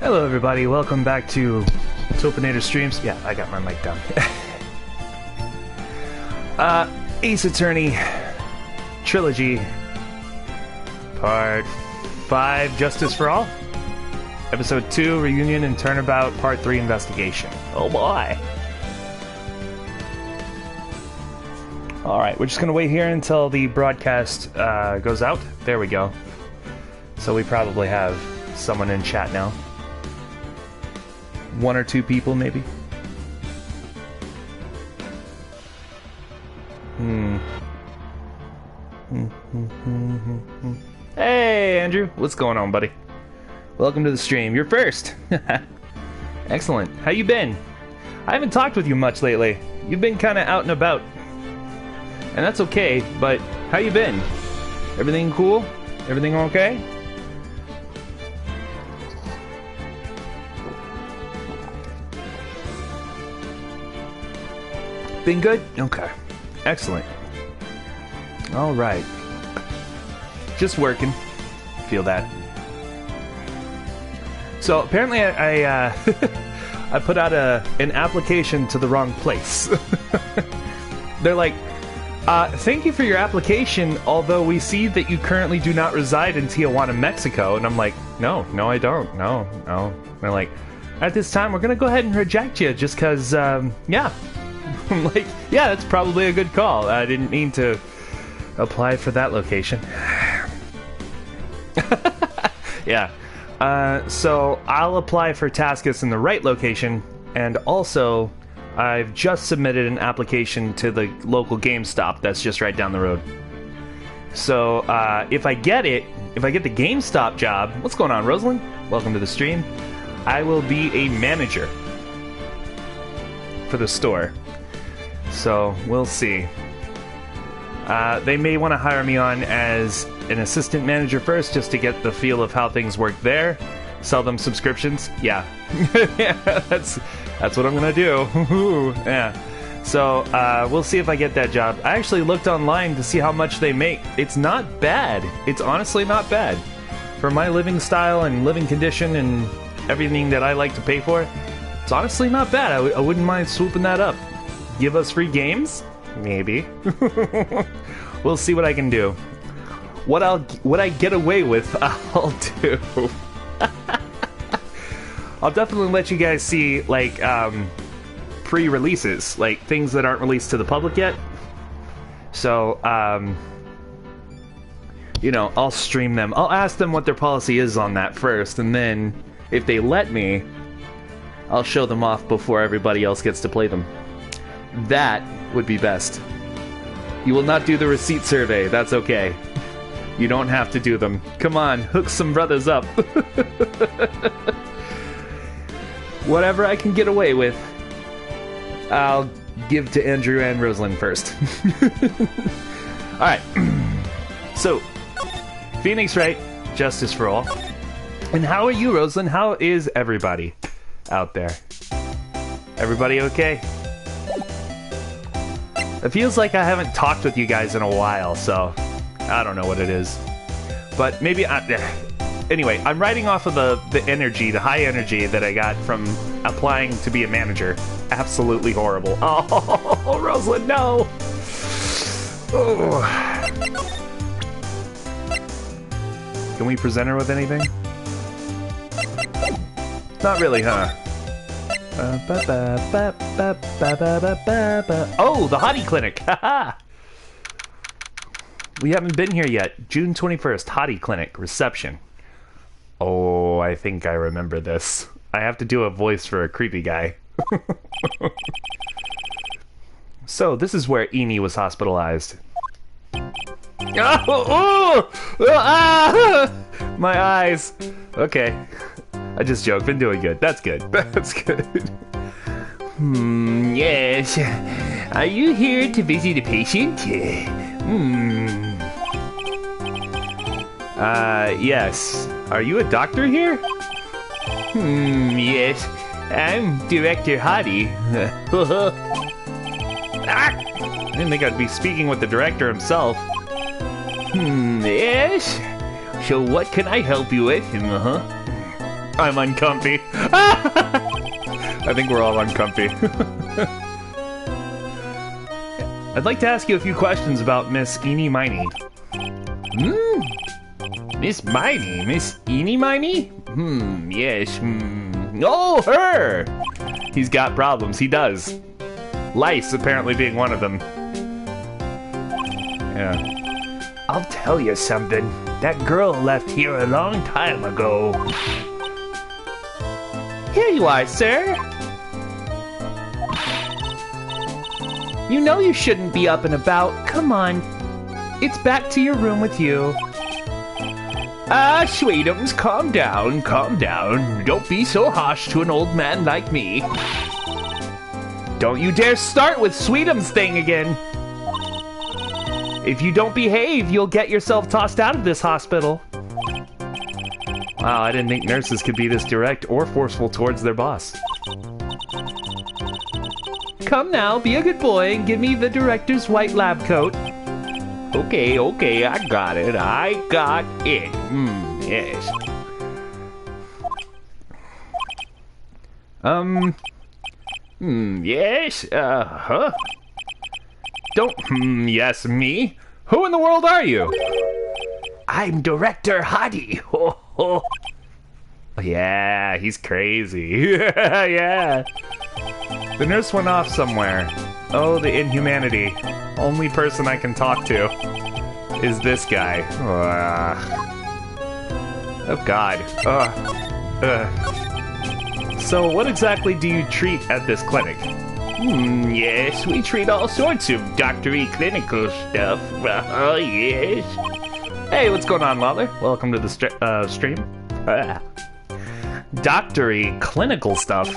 Hello everybody, welcome back to Tophinator streams. Yeah, I got my mic down. Ace Attorney Trilogy Part 5, Justice for All. Episode 2, Reunion and Turnabout, Part 3, Investigation. Oh boy! Alright, we're just gonna wait here until the broadcast goes out. There we go. So we probably have someone in chat now. One or two people, maybe. Hey, Andrew. What's going on, buddy? Welcome to the stream. You're first. Excellent. How you been? I haven't talked with you much lately. You've been kind of out and about. And that's okay, but how you been? Everything cool? Everything okay? Been good? Okay. Excellent. Alright. Just working. Feel that. So apparently I I put out an application to the wrong place. They're like, thank you for your application, although we see that you currently do not reside in Tijuana, Mexico. And I'm like, no, I don't. No. And they're like, at this time, we're going to go ahead and reject you just because, yeah. I'm like, yeah, that's probably a good call. I didn't mean to apply for that location. Yeah. So I'll apply for Taskus in the right location, and also I've just submitted an application to the local GameStop that's just right down the road. So if I get the GameStop job, what's going on, Rosalind? Welcome to the stream. I will be a manager for the store. So, we'll see. They may want to hire me on as an assistant manager first, just to get the feel of how things work there. Sell them subscriptions. Yeah. Yeah, that's what I'm gonna do. Yeah. So, we'll see if I get that job. I actually looked online to see how much they make. It's not bad. It's honestly not bad. For my living style and living condition and everything that I like to pay for, it's honestly not bad. I wouldn't mind swooping that up. Give us free games? Maybe. We'll see what I can do. What I get away with, I'll do. I'll definitely let you guys see, like, pre-releases, like things that aren't released to the public yet. So, you know, I'll stream them. I'll ask them what their policy is on that first, and then if they let me, I'll show them off before everybody else gets to play them. That would be best. You will not do the receipt survey. That's okay. You don't have to do them. Come on, hook some brothers up. Whatever I can get away with, I'll give to Andrew and Rosalind first. Alright. So, Phoenix Wright, Justice for All. And how are you, Rosalind? How is everybody out there? Everybody okay? It feels like I haven't talked with you guys in a while, so I don't know what it is. But maybe anyway, I'm riding off of the energy, the high energy that I got from applying to be a manager. Absolutely horrible. Oh, Rosalind, no! Oh. Can we present her with anything? Not really, huh? Oh, the Hottie Clinic! Haha! We haven't been here yet. June 21st, Hottie Clinic, reception. Oh, I think I remember this. I have to do a voice for a creepy guy. So, this is where Eni was hospitalized. My eyes! Okay. I just joked. Been doing good. That's good. That's good. Yes. Are you here to visit a patient? Yes. Are you a doctor here? Yes. I'm Director Hottie. I didn't think I'd be speaking with the director himself. Yes? So what can I help you with? I'm uncomfy. I think we're all uncomfy. I'd like to ask you a few questions about Miss Eeny Miny. Miss Miney? Miss Eeny Miny? Yes, Oh, her! He's got problems, he does. Lice apparently being one of them. Yeah. I'll tell you something. That girl left here a long time ago. Here you are, sir. You know you shouldn't be up and about. Come on. It's back to your room with you. Sweetums, calm down, calm down. Don't be so harsh to an old man like me. Don't you dare start with Sweetums thing again. If you don't behave, you'll get yourself tossed out of this hospital. Wow, I didn't think nurses could be this direct or forceful towards their boss. Come now, be a good boy and give me the director's white lab coat. Okay, okay, I got it. I got it. Yes. Yes, huh? Don't, yes, me? Who in the world are you? I'm Director Hadi. Ho, ho. Yeah, he's crazy. Yeah. The nurse went off somewhere. Oh, the inhumanity. Only person I can talk to is this guy. Oh, God. So, what exactly do you treat at this clinic? Yes, we treat all sorts of doctory clinical stuff. Oh, yes. Hey, what's going on, Lawler? Welcome to the stream. Doctory clinical stuff?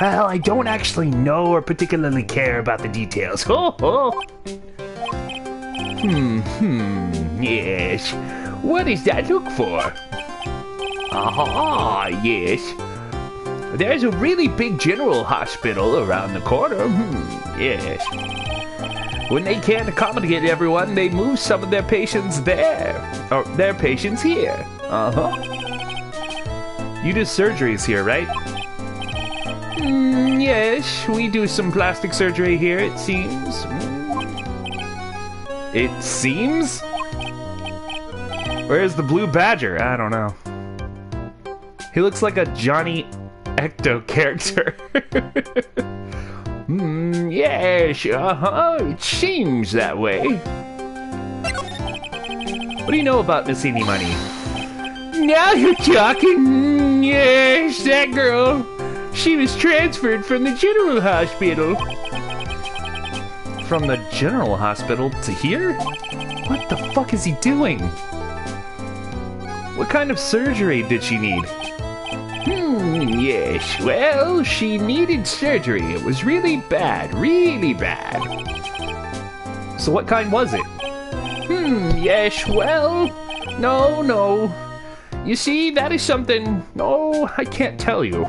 Well, I don't actually know or particularly care about the details. Ho, ho. Yes. What does that look for? Aha, yes. There's a really big general hospital around the corner. Yes. When they can't accommodate everyone, they move some of their patients there. Or their patients here. You do surgeries here, right? Yes, we do some plastic surgery here, it seems. It seems? Where's the blue badger? I don't know. He looks like a Johnny Ecto character. Yes, it seems that way. What do you know about Miss Eeny Miny? Now you're talking. Yes, that girl. She was transferred from the general hospital. From the general hospital to here? What the fuck is he doing? What kind of surgery did she need? Yes, well, she needed surgery. It was really bad, really bad. So what kind was it? Yes, well, no. You see, that is something, I can't tell you.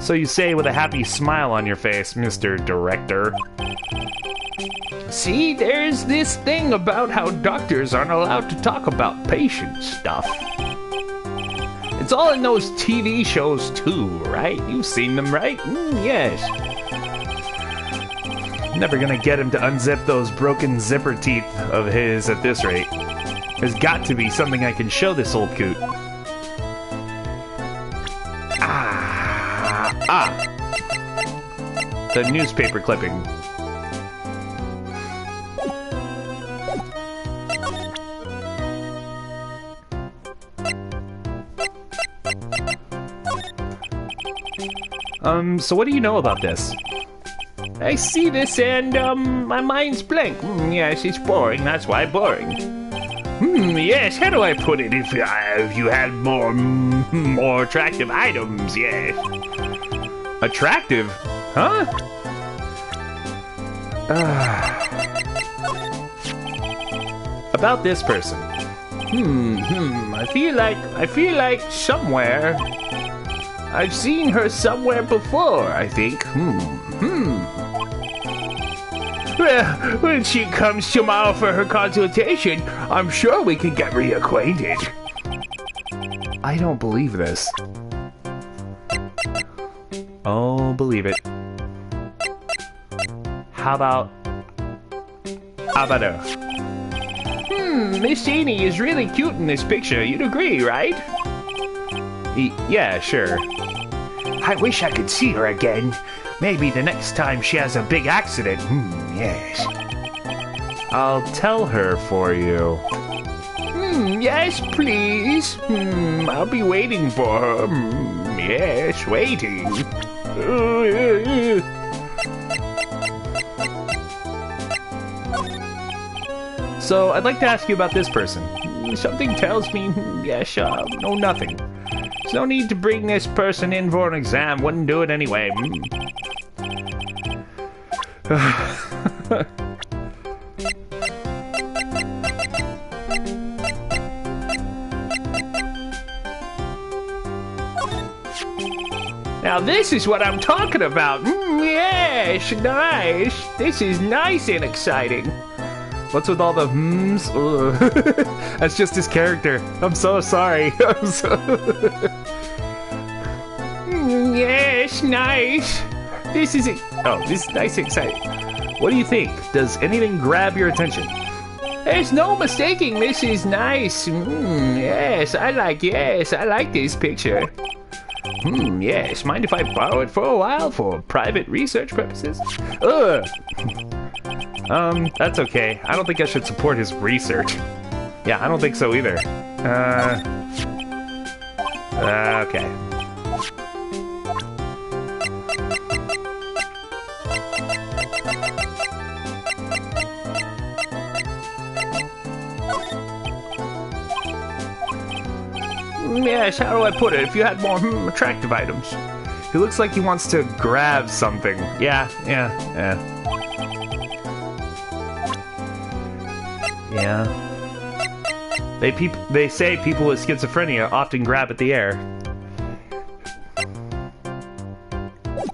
So you say with a happy smile on your face, Mr. Director. See, there's this thing about how doctors aren't allowed to talk about patient stuff. It's all in those TV shows too, right? You've seen them, right? Yes. Never gonna get him to unzip those broken zipper teeth of his at this rate. There's got to be something I can show this old coot. The newspaper clipping. So what do you know about this? I see this and, my mind's blank. Yes, it's boring, that's why boring. Yes, how do I put it? If you had more attractive items, yes. Attractive? Huh? About this person. I feel like somewhere. I've seen her somewhere before, I think. Well, when she comes tomorrow for her consultation, I'm sure we can get reacquainted. I don't believe this. Oh, believe it. How about her? Miss Janie is really cute in this picture. You'd agree, right? Yeah, sure. I wish I could see her again. Maybe the next time she has a big accident. Yes. I'll tell her for you. Yes, please. I'll be waiting for her. Yes, waiting. So, I'd like to ask you about this person. Something tells me, yes, no, nothing. There's no need to bring this person in for an exam. Wouldn't do it anyway. Now this is what I'm talking about. Yes, nice. This is nice and exciting. What's with all the hmms? That's just his character. I'm so sorry. Yes, nice. This is it. Oh, this is nice and exciting. What do you think? Does anything grab your attention? There's no mistaking this is nice. Yes, I like this picture. Yes, mind if I borrow it for a while for private research purposes? That's okay. I don't think I should support his research. Yeah, I don't think so either. Okay. Yes, how do I put it? If you had more attractive items. He looks like he wants to grab something. Yeah. They say people with schizophrenia often grab at the air.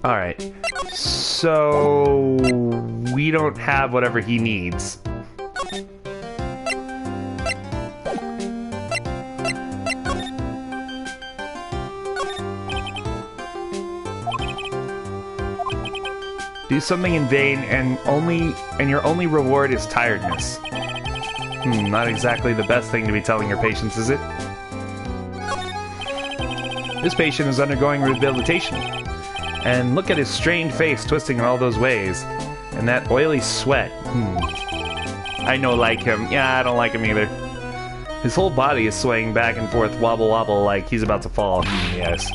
Alright. So... we don't have whatever he needs. Do something in vain, and your only reward is tiredness. Not exactly the best thing to be telling your patients, is it? This patient is undergoing rehabilitation. And look at his strained face twisting in all those ways. And that oily sweat. I don't like him. Yeah, I don't like him either. His whole body is swaying back and forth, wobble wobble, like he's about to fall. Yes.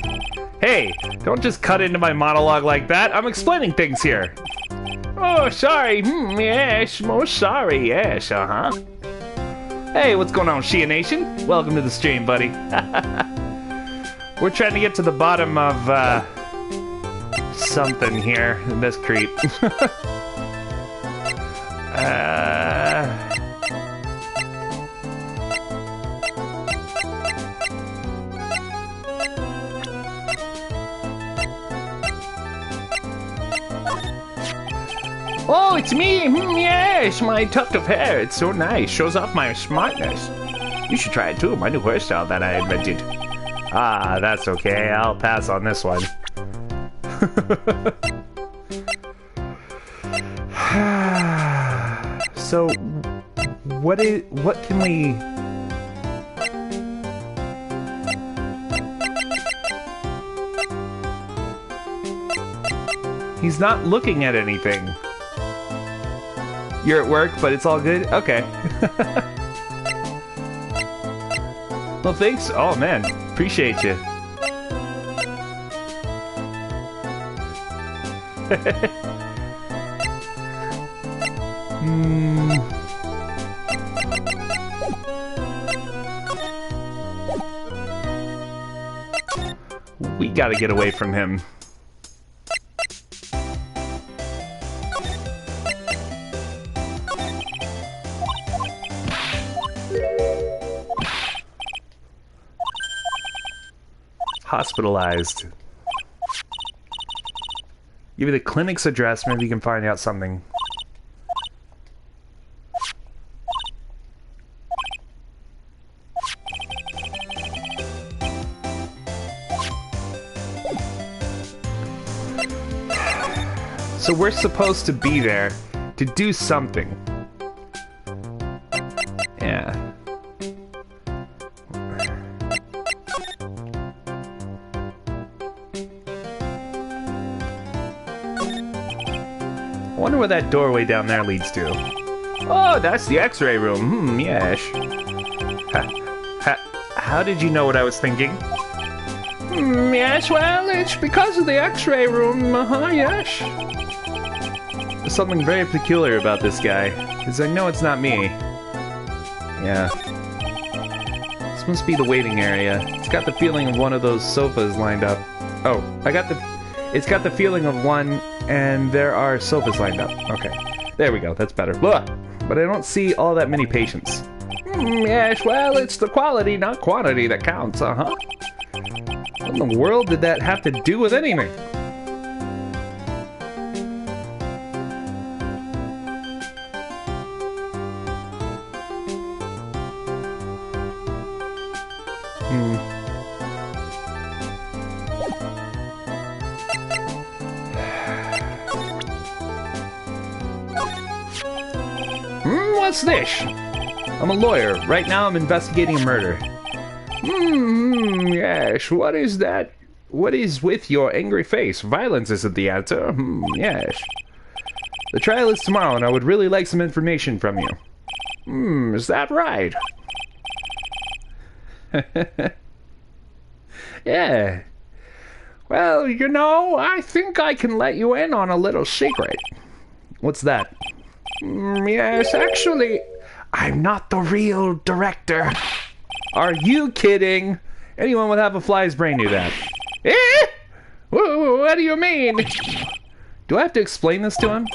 Hey, don't just cut into my monologue like that. I'm explaining things here. Oh, sorry. Yes, most sorry. Yes, Hey, what's going on, Shia Nation? Welcome to the stream, buddy. We're trying to get to the bottom of, something here. This creep. Oh, it's me! Yes, my tuft of hair. It's so nice. Shows off my smartness. You should try it too, my new hairstyle that I invented. Ah, that's okay. I'll pass on this one. So, what can we... He's not looking at anything. You're at work, but it's all good? Okay. Well, thanks. Oh, man. Appreciate you. We gotta get away from him. Hospitalized. Give me the clinic's address, maybe you can find out something. So we're supposed to be there to do something. Yeah. I wonder where that doorway down there leads to. Oh, that's the X-ray room. Yes. How did you know what I was thinking? Yes, well, it's because of the X-ray room. Yes. There's something very peculiar about this guy, because I know it's not me. Yeah. This must be the waiting area. It's got the feeling of one of those sofas lined up. Oh, it's got the feeling of one, and there are sofas lined up. Okay. There we go, that's better. Ugh. But I don't see all that many patients. Yes, well, it's the quality, not quantity, that counts, What in the world did that have to do with anything? What's this? I'm a lawyer. Right now I'm investigating a murder. Yes, what is that? What is with your angry face? Violence isn't the answer. Yes. The trial is tomorrow, and I would really like some information from you. Is that right? Yeah. Well, you know, I think I can let you in on a little secret. What's that? Yes, actually, I'm not the real director. Are you kidding? Anyone with half a fly's brain knew that. Eh? What do you mean? Do I have to explain this to him?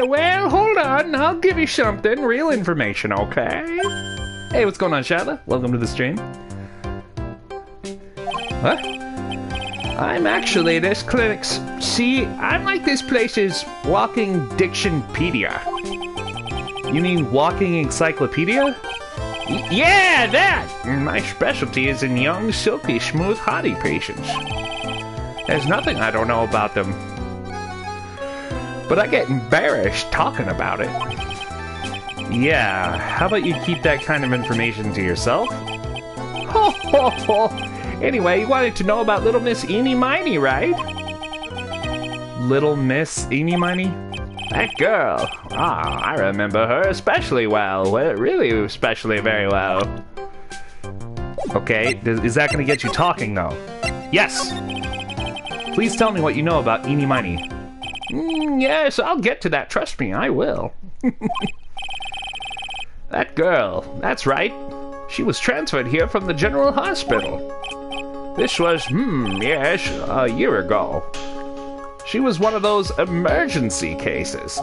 Well, hold on. I'll give you something. Real information, okay? Hey, what's going on, Shatla? Welcome to the stream. What? I'm actually this clinic's... See, I'm like this place's walking dictionpedia. You mean walking encyclopedia? Yeah, that! My specialty is in young, silky, smooth, hottie patients. There's nothing I don't know about them. But I get embarrassed talking about it. Yeah, how about you keep that kind of information to yourself? Ho, ho, ho. Anyway, you wanted to know about Little Miss Eeny Miny, right? Little Miss Eeny Miny? That girl. I remember her especially well. Really especially very well. Okay, is that going to get you talking, though? Yes. Please tell me what you know about Eeny Miny. Yes, I'll get to that. Trust me, I will. That girl, that's right. She was transferred here from the General Hospital. This was, yes, a year ago. She was one of those emergency cases.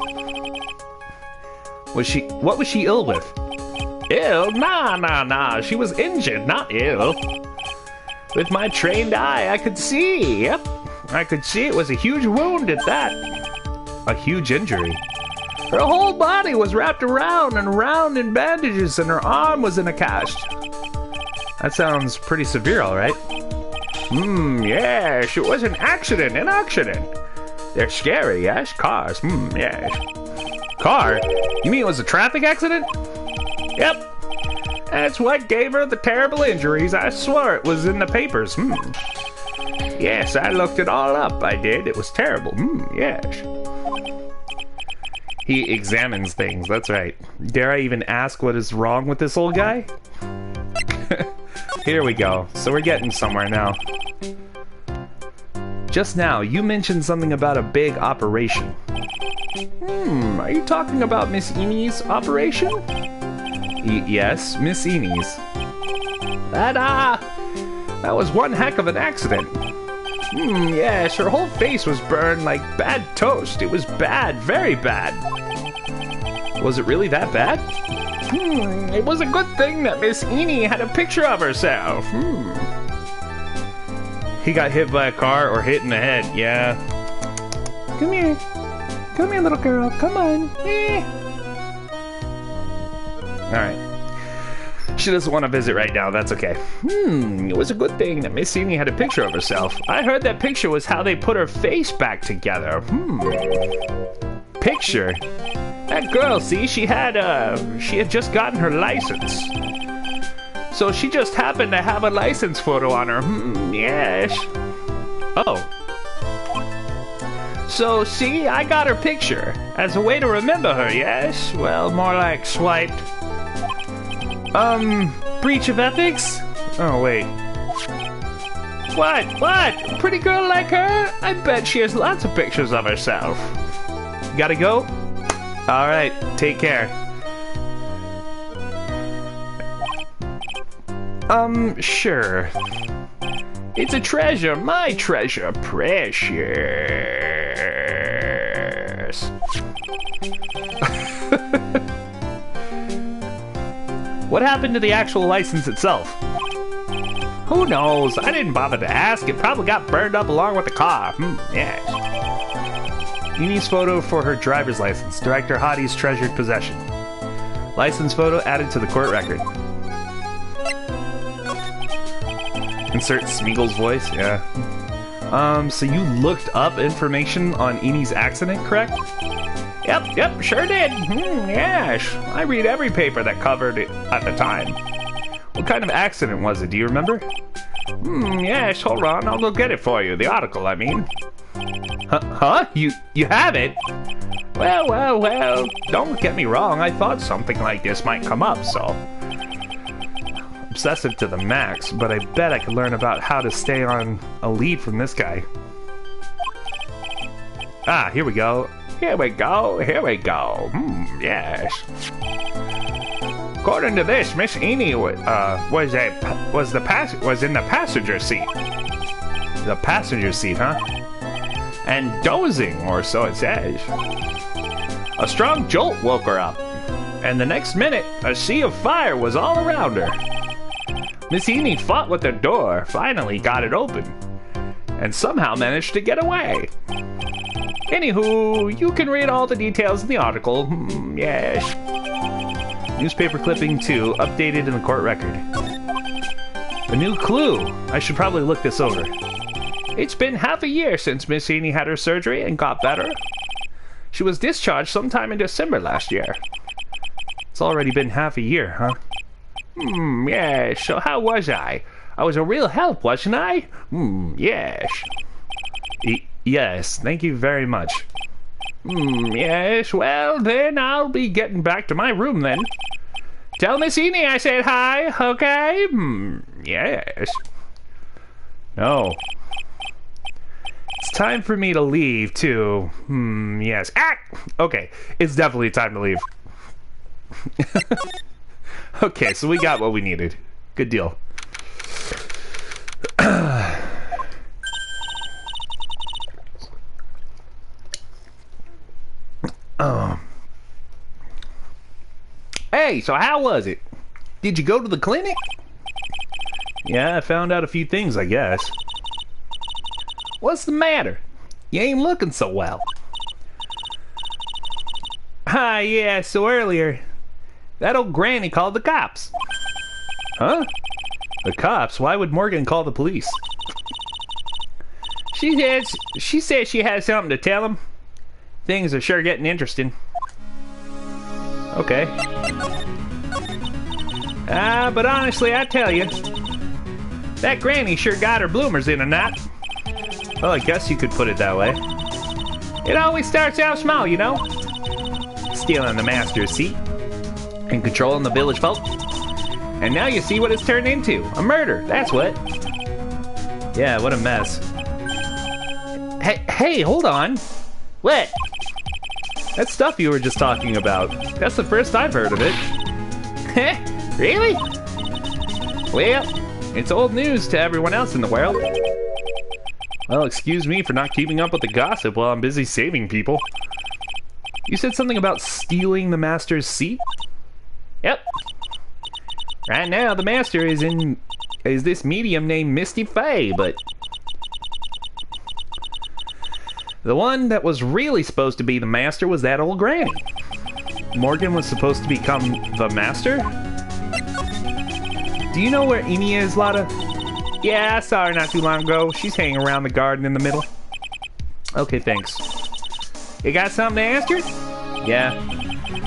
What was she ill with? Ill? Nah. She was injured, not ill. With my trained eye, I could see. Yep. I could see it was a huge wound at that. A huge injury? Her whole body was wrapped around and around in bandages, and her arm was in a cast. That sounds pretty severe, all right. Yes, it was an accident. They're scary, yes? Cars, yes. Car? You mean it was a traffic accident? Yep. That's what gave her the terrible injuries. I swore it was in the papers. Yes, I looked it all up. I did. It was terrible. Yes. He examines things, that's right. Dare I even ask what is wrong with this old guy? Here we go. So we're getting somewhere now. Just now, you mentioned something about a big operation. Are you talking about Miss Eeny's operation? Yes, Miss Eeny's. That was one heck of an accident. Yes, her whole face was burned like bad toast. It was bad, very bad. Was it really that bad? It was a good thing that Miss Eeny had a picture of herself. He got hit by a car or hit in the head, yeah. Come here. Come here, little girl. Come on. Alright. She doesn't want to visit right now. That's okay. It was a good thing that Miss Eni had a picture of herself. I heard that picture was how they put her face back together. Picture? That girl, see, she had just gotten her license. So she just happened to have a license photo on her. Yes. Oh. So, see, I got her picture as a way to remember her, yes? Well, more like swiped. Breach of ethics? Oh, wait. What? Pretty girl like her? I bet she has lots of pictures of herself. Gotta go? Alright, take care. Sure. It's a treasure, my treasure, precious. What happened to the actual license itself? Who knows? I didn't bother to ask. It probably got burned up along with the car. Yes. Eni's photo for her driver's license. Director Hottie's treasured possession. License photo added to the court record. Insert Smeagol's voice, yeah. So you looked up information on Eni's accident, correct? Yep, sure did. Yes. I read every paper that covered it at the time. What kind of accident was it? Do you remember? Yes, hold on. I'll go get it for you. The article, I mean. Huh? You have it? Well. Don't get me wrong. I thought something like this might come up, so... Obsessive to the max, but I bet I could learn about how to stay on a lead from this guy. Ah, here we go. Here we go. Yes. According to this, Miss Eni was in the passenger seat. The passenger seat, huh? And dozing, or so it says. A strong jolt woke her up, and the next minute, a sea of fire was all around her. Miss Eni fought with the door, finally got it open, and somehow managed to get away. Anywho, you can read all the details in the article. Yes. Newspaper clipping 2, updated in the court record. A new clue. I should probably look this over. It's been half a year since Miss Eni had her surgery and got better. She was discharged sometime in December last year. It's already been half a year, huh? Yes. So how was I? I was a real help, wasn't I? Yes. Yes, thank you very much. Yes, well, then I'll be getting back to my room then. Tell Miss Eni I said hi, okay? Yes. No. It's time for me to leave, too. Yes. Okay, it's definitely time to leave. Okay, so we got what we needed. Good deal. Hey, so how was it? Did you go to the clinic? Yeah, I found out a few things, I guess. What's the matter? You ain't looking so well. Yeah, so earlier, that old granny called the cops. Huh? The cops? Why would Morgan call the police? She says she has something to tell them. Things are sure getting interesting. Okay. But honestly, I tell you, that granny sure got her bloomers in a knot. Well, I guess you could put it that way. It always starts out small, you know. Stealing the master's seat. And controlling the village folk. And now you see what it's turned into. A murder, that's what. Yeah, what a mess. Hey, hold on. What? That stuff you were just talking about. That's the first I've heard of it. Really? Well, it's old news to everyone else in the world. Well, excuse me for not keeping up with the gossip while I'm busy saving people. You said something about stealing the master's seat? Yep. Right now, the master is this medium named Misty Faye, but the one that was really supposed to be the master was that old granny. Morgan was supposed to become the master? Do you know where Amy is, Lotta? Yeah, I saw her not too long ago. She's hanging around the garden in the middle. Okay, thanks. You got something to ask her? Yeah.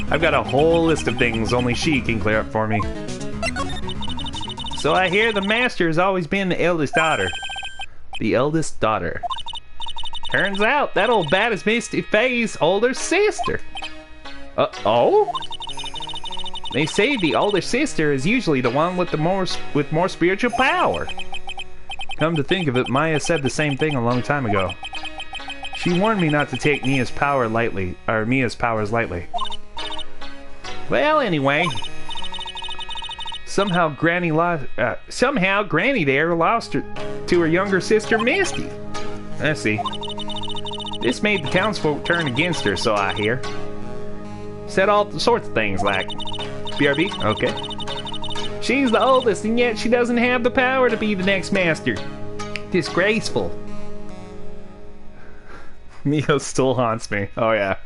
I've got a whole list of things only she can clear up for me. So I hear the master has always been the eldest daughter. The eldest daughter. Turns out that old bat is Misty Faye's older sister. Oh? They say the older sister is usually the one with more spiritual power. Come to think of it, Maya said the same thing a long time ago. She warned me not to take Mia's powers lightly. Well, anyway, somehow Granny there lost her to her younger sister Misty. I see. This made the townsfolk turn against her, so I hear. Said all sorts of things like, BRB? Okay. She's the oldest, and yet she doesn't have the power to be the next master. Disgraceful. Mio still haunts me. Oh, yeah.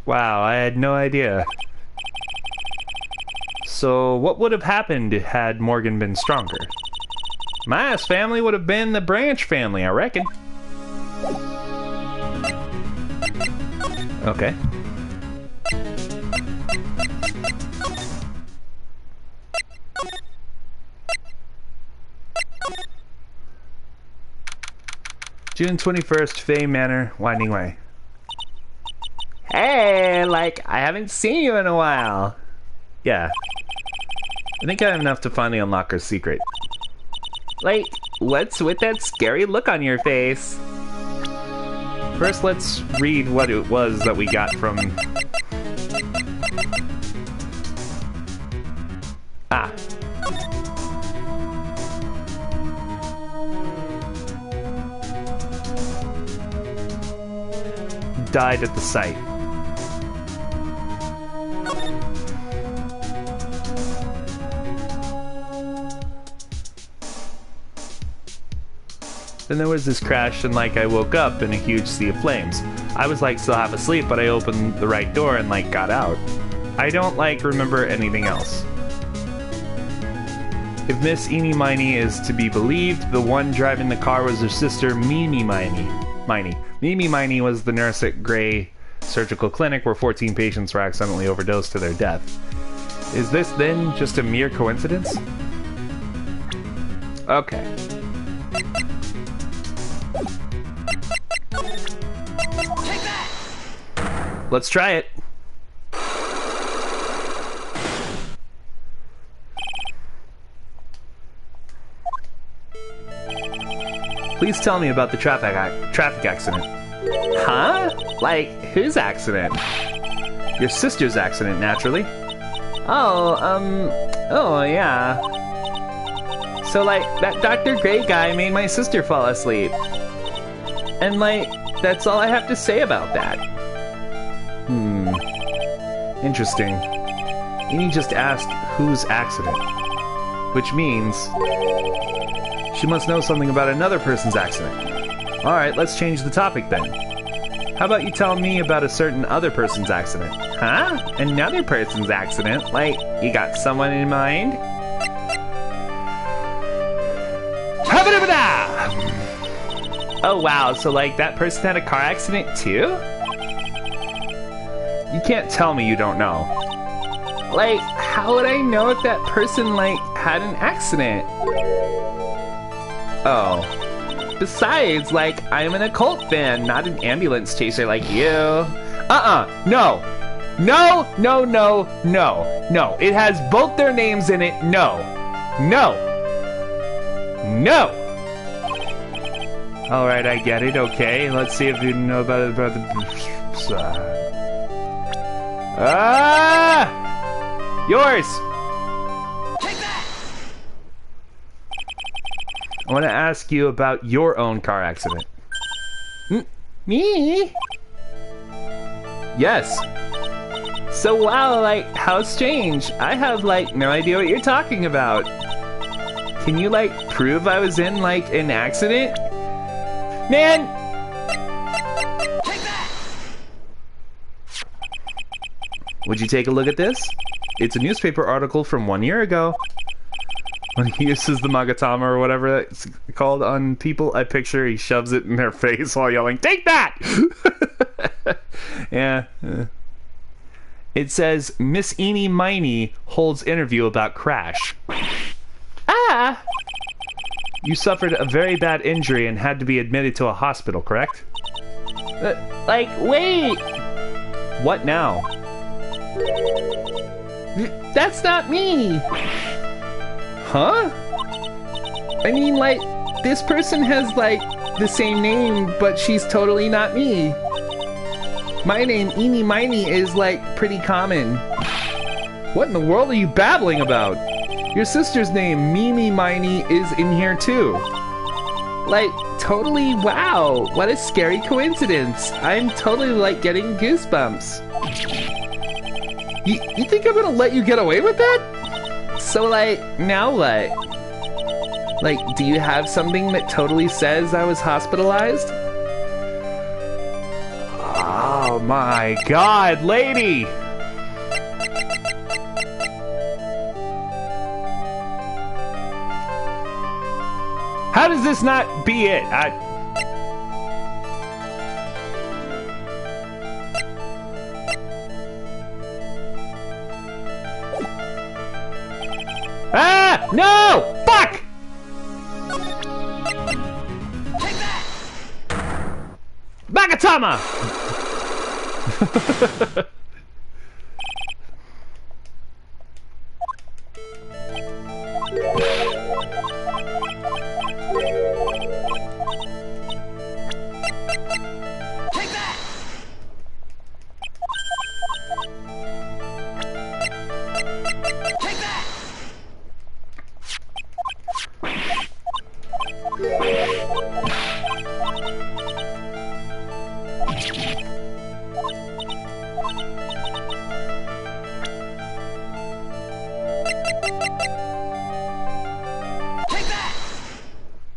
Wow, I had no idea. So, what would have happened had Morgan been stronger? Maya's family would have been the Branch family, I reckon. Okay. June 21st, Fay Manor, Winding Way. Hey, I haven't seen you in a while. Yeah. I think I have enough to finally unlock her secret. What's with that scary look on your face? First, let's read what it was that we got from... Ah. Died at the site. Then there was this crash, and I woke up in a huge sea of flames. I was still half asleep, but I opened the right door and got out. I don't remember anything else. If Miss Eeny Miney is to be believed, the one driving the car was her sister Mimi Miney. Mimi Miney was the nurse at Gray Surgical Clinic where 14 patients were accidentally overdosed to their death. Is this then just a mere coincidence? Okay. Let's try it. Please tell me about the traffic accident. Huh? Whose accident? Your sister's accident, naturally. Oh, yeah. So, that Dr. Gray guy made my sister fall asleep. And, that's all I have to say about that. Interesting. Amy just asked whose accident. Which means she must know something about another person's accident. Alright, let's change the topic then. How about you tell me about a certain other person's accident? Huh? Another person's accident? You got someone in mind? Oh wow, so that person had a car accident too? You can't tell me you don't know. How would I know if that person, had an accident? Oh. Besides, I'm an occult fan, not an ambulance chaser like you. No. No. It has both their names in it. No. Alright, I get it. Okay, let's see if you know about the... Yours! Take that! I want to ask you about your own car accident. Me? Yes. So wow, how strange. I have, no idea what you're talking about. Can you, prove I was in, an accident? Man! Take that! Would you take a look at this? it's a newspaper article from 1 year ago. When he uses the Magatama or whatever it's called on people, I picture he shoves it in their face while yelling, "Take that!" Yeah. It says, Miss Eenie Miney holds interview about crash. Ah! You suffered a very bad injury and had to be admitted to a hospital, correct? Wait! What now? That's not me! Huh? I mean, this person has, the same name, but she's totally not me. My name, Eenie Miney, is, pretty common. What in the world are you babbling about? Your sister's name, Mimi Miney, is in here too. Totally, wow. What a scary coincidence. I'm totally, getting goosebumps. You think I'm gonna let you get away with that? So, now what? Do you have something that totally says I was hospitalized? Oh my god, lady! How does this not be it? Ah! No! Fuck! Take that! Magatama! Take that! Take that!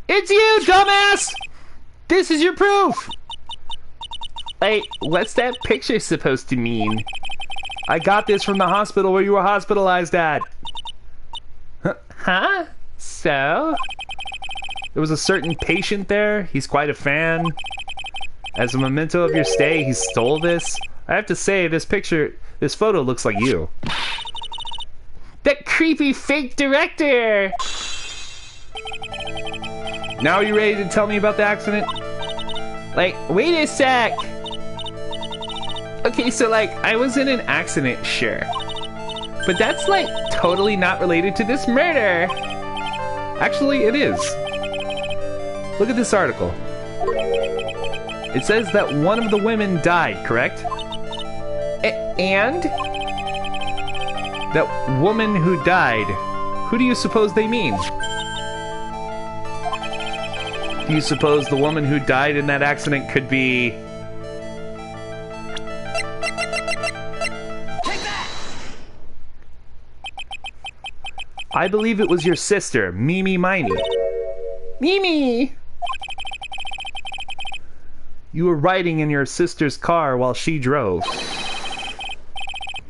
It's you, dumbass! This is your proof! What's that picture supposed to mean? I got this from the hospital where you were hospitalized at. Huh? So? There was a certain patient there. He's quite a fan. As a memento of your stay, he stole this. I have to say, this photo looks like you. That creepy fake director! Now are you ready to tell me about the accident? Wait a sec! Okay, so, I was in an accident, sure. But that's, totally not related to this murder! Actually, it is. Look at this article. It says that one of the women died, correct? And? That woman who died, who do you suppose they mean? Do you suppose the woman who died in that accident could be... Take that! I believe it was your sister, Mimi Miney. Mimi! You were riding in your sister's car while she drove.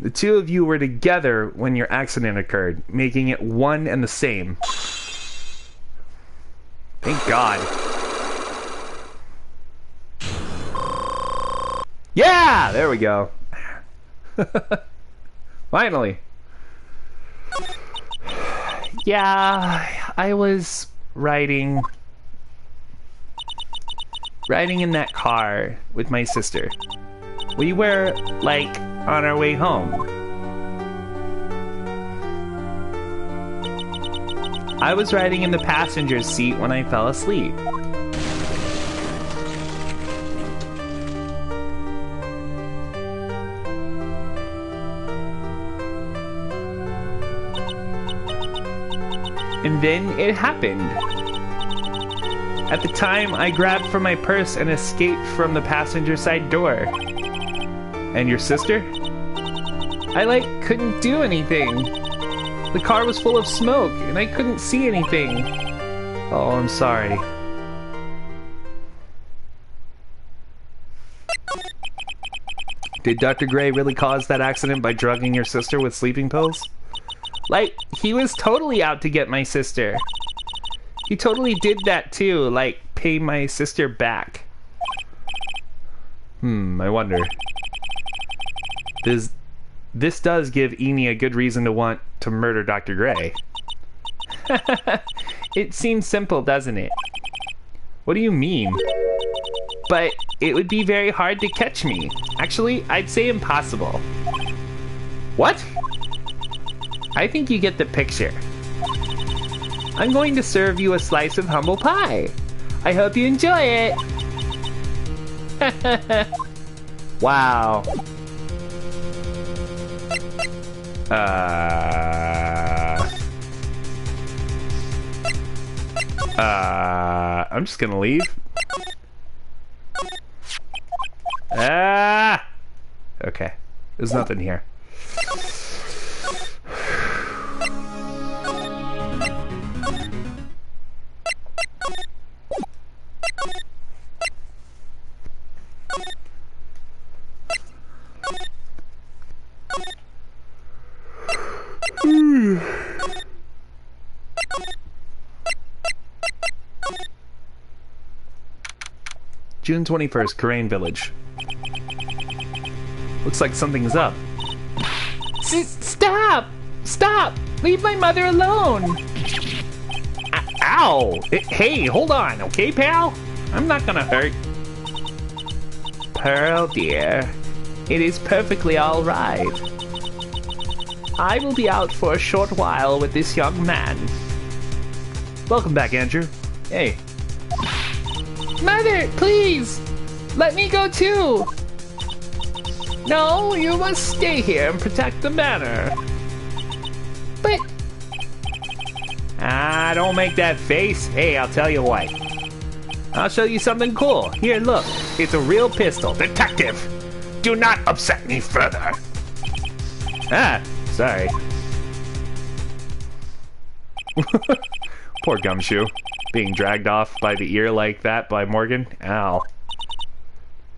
The two of you were together when your accident occurred, making it one and the same. Thank God. Yeah! There we go. Finally. Yeah, I was riding in that car with my sister. We were, on our way home. I was riding in the passenger seat when I fell asleep. And then it happened. At the time, I grabbed for my purse and escaped from the passenger side door. And your sister? I, couldn't do anything. The car was full of smoke, and I couldn't see anything. Oh, I'm sorry. Did Dr. Gray really cause that accident by drugging your sister with sleeping pills? Like, he was totally out to get my sister. He totally did that too, like, pay my sister back. I wonder. This does give Eni a good reason to want to murder Dr. Gray. It seems simple, doesn't it? What do you mean? But it would be very hard to catch me. Actually, I'd say impossible. What? I think you get the picture. I'm going to serve you a slice of humble pie. I hope you enjoy it. Wow. I'm just gonna leave. Okay. There's nothing here. June 21st, Karain Village. Looks like something's up. Stop! Stop! Leave my mother alone! Ow! Hey, hold on, okay, pal? I'm not gonna hurt. Pearl, dear, it is perfectly all right. I will be out for a short while with this young man. Welcome back, Andrew. Hey. Mother, please! Let me go too! No, you must stay here and protect the manor. But... don't make that face. Hey, I'll tell you what. I'll show you something cool. Here, look. It's a real pistol. Detective! Do not upset me further. Sorry. Poor Gumshoe. Being dragged off by the ear like that by Morgan. Ow.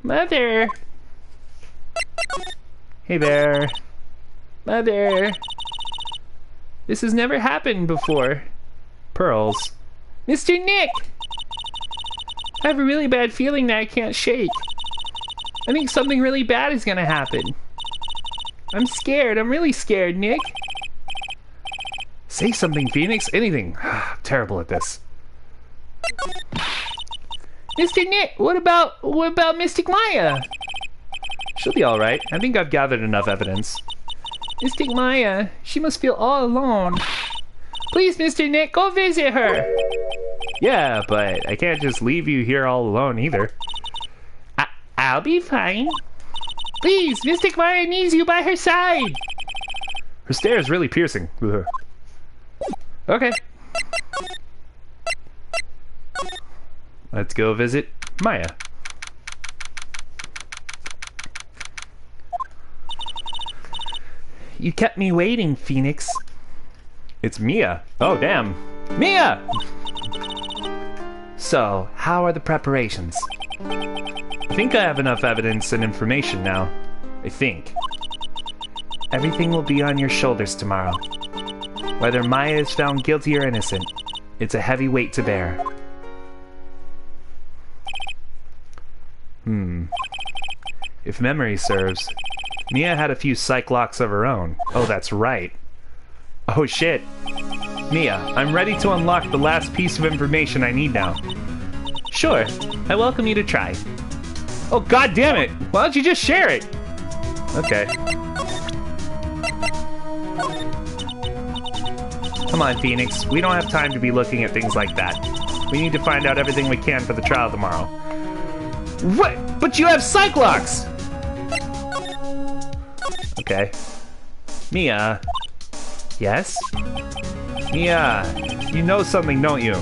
Mother! Hey there. Mother! This has never happened before. Pearls. Mr. Nick! I have a really bad feeling that I can't shake. I think something really bad is gonna happen. I'm scared. I'm really scared, Nick. Say something, Phoenix. Anything. I'm terrible at this. Mr. Nick, what about Mystic Maya? She'll be alright. I think I've gathered enough evidence. Mystic Maya, she must feel all alone. Please, Mr. Nick, go visit her. Yeah, but I can't just leave you here all alone either. I'll be fine. Please, Mystic Maya needs you by her side. Her stare is really piercing. Ugh. Okay. Let's go visit Maya. You kept me waiting, Phoenix. It's Mia. Oh, damn. Mia! So, how are the preparations? I think I have enough evidence and information now. I think. Everything will be on your shoulders tomorrow. Whether Maya is found guilty or innocent, it's a heavy weight to bear. If memory serves, Mia had a few psych locks of her own. Oh, that's right. Oh, shit. Mia, I'm ready to unlock the last piece of information I need now. Sure. I welcome you to try. Oh, god damn it! Why don't you just share it? Okay. Come on, Phoenix. We don't have time to be looking at things like that. We need to find out everything we can for the trial tomorrow. What? But you have Cyclops! Okay. Mia. Yes? Mia, you know something, don't you?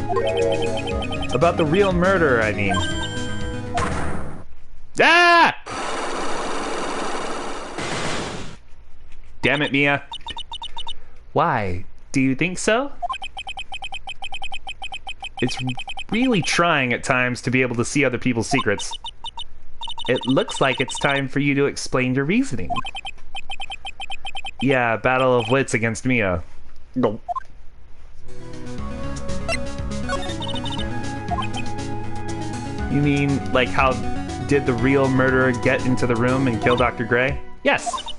About the real murderer, I mean. Ah! Damn it, Mia. Why? Do you think so? It's really trying at times to be able to see other people's secrets. it looks like it's time for you to explain your reasoning. Yeah, battle of wits against Mia. No. You mean, like, how did the real murderer get into the room and kill Dr. Gray? Yes.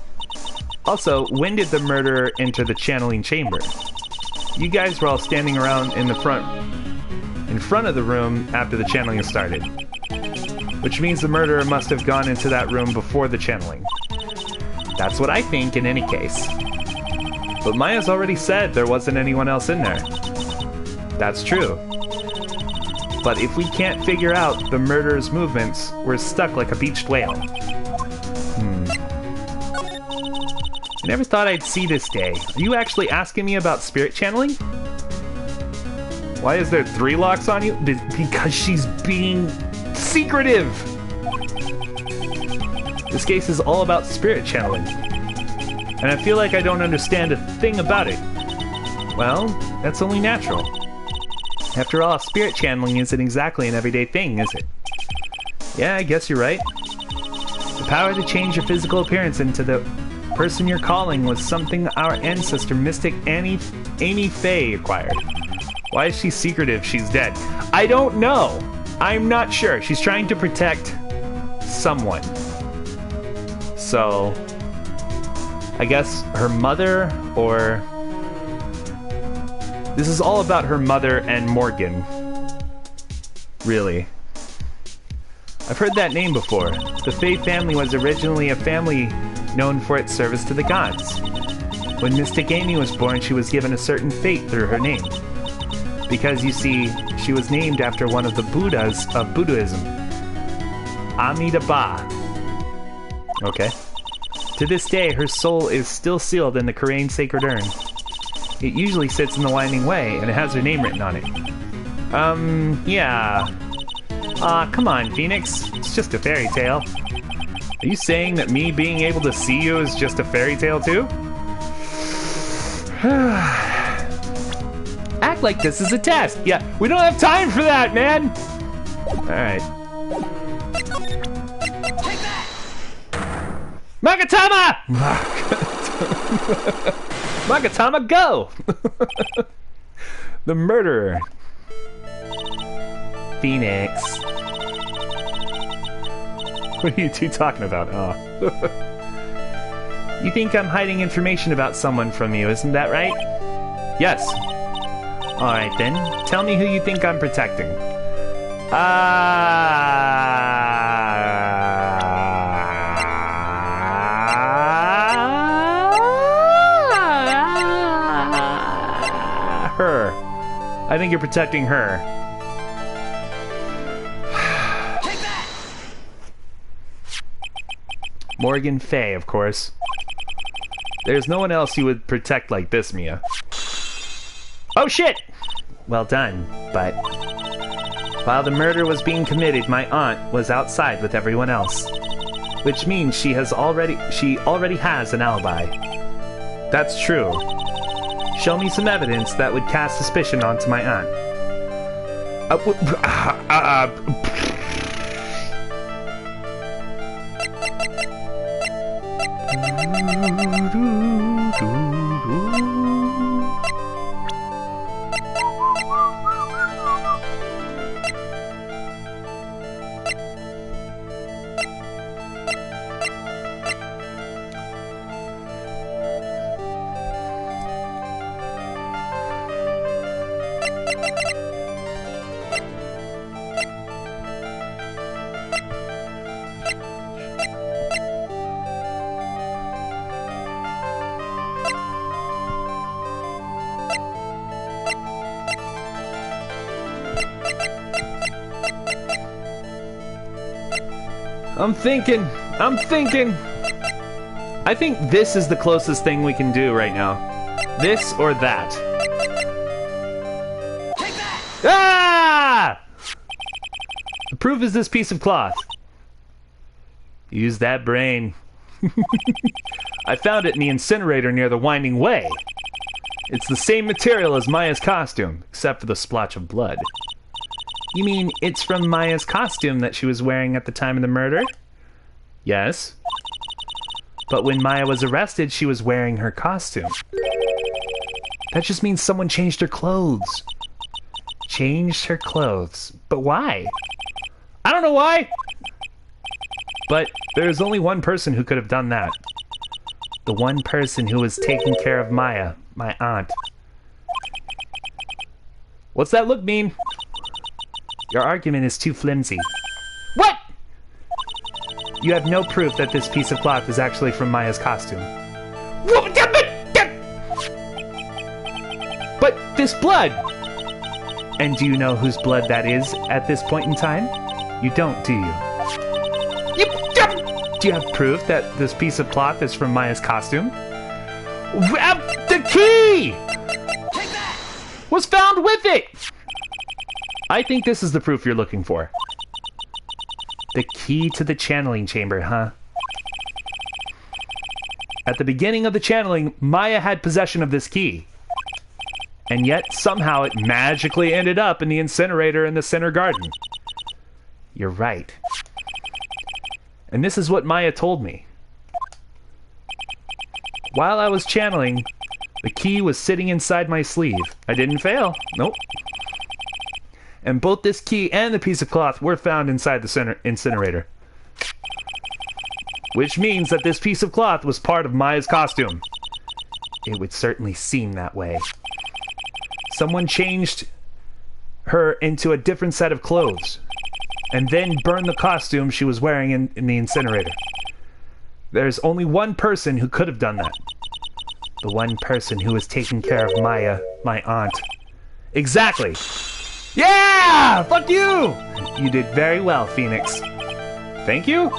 Also, when did the murderer enter the channeling chamber? You guys were all standing around in front of the room after the channeling started. Which means the murderer must have gone into that room before the channeling. That's what I think in any case. But Maya's already said there wasn't anyone else in there. That's true. But if we can't figure out the murderer's movements, we're stuck like a beached whale. I never thought I'd see this day. Are you actually asking me about spirit channeling? Why is there 3 locks on you? Because she's being secretive! This case is all about spirit channeling. And I feel like I don't understand a thing about it. Well, that's only natural. After all, spirit channeling isn't exactly an everyday thing, is it? Yeah, I guess you're right. The power to change your physical appearance into the person you're calling was something our ancestor mystic Amy Faye acquired. Why is she secretive? She's dead. I don't know. I'm not sure. She's trying to protect someone. So, I guess her mother, or... This is all about her mother and Morgan. Really. I've heard that name before. The Faye family was originally a family known for its service to the gods. When Mystic Amy was born, she was given a certain fate through her name. Because, you see, she was named after one of the Buddhas of Buddhism. Amitabha. Okay. To this day, her soul is still sealed in the Korean sacred urn. It usually sits in the Winding Way, and it has her name written on it. Yeah. Come on, Phoenix. It's just a fairy tale. Are you saying that me being able to see you is just a fairy tale, too? Act like this is a test. Yeah, we don't have time for that, man! Alright. Take that! Magatama! Magatama, go! The murderer. Phoenix. What are you two talking about? Oh. You think I'm hiding information about someone from you, isn't that right? Yes. Alright then, tell me who you think I'm protecting. Her. I think you're protecting her. Take that! Morgan Faye, of course. There's no one else you would protect like this, Mia. Oh shit! Well done, but... While the murder was being committed, my aunt was outside with everyone else. Which means she already has an alibi. That's true. Show me some evidence that would cast suspicion onto my aunt. I'm thinking. I think this is the closest thing we can do right now. This or that. Take that! Ah! The proof is this piece of cloth. Use that brain. I found it in the incinerator near the Winding Way. It's the same material as Maya's costume, except for the splotch of blood. You mean it's from Maya's costume that she was wearing at the time of the murder? Yes. But when Maya was arrested, she was wearing her costume. That just means someone changed her clothes. Changed her clothes. But why? I don't know why! But there's only one person who could have done that. The one person who was taking care of Maya, my aunt. What's that look mean? Your argument is too flimsy. What? You have no proof that this piece of cloth is actually from Maya's costume. But this blood! And do you know whose blood that is at this point in time? You don't, do you? Do you have proof that this piece of cloth is from Maya's costume? The key! Take that! Was found with it! I think this is the proof you're looking for. The key to the channeling chamber, huh? At the beginning of the channeling, Maya had possession of this key. And yet, somehow, it magically ended up in the incinerator in the center garden. You're right. And this is what Maya told me. While I was channeling, the key was sitting inside my sleeve. I didn't fail. Nope. And both this key and the piece of cloth were found inside the incinerator. Which means that this piece of cloth was part of Maya's costume. It would certainly seem that way. Someone changed her into a different set of clothes, and then burned the costume she was wearing in the incinerator. There's only one person who could have done that. The one person who was taking care of Maya, my aunt. Exactly! Yeah! Fuck you! You did very well, Phoenix. Thank you?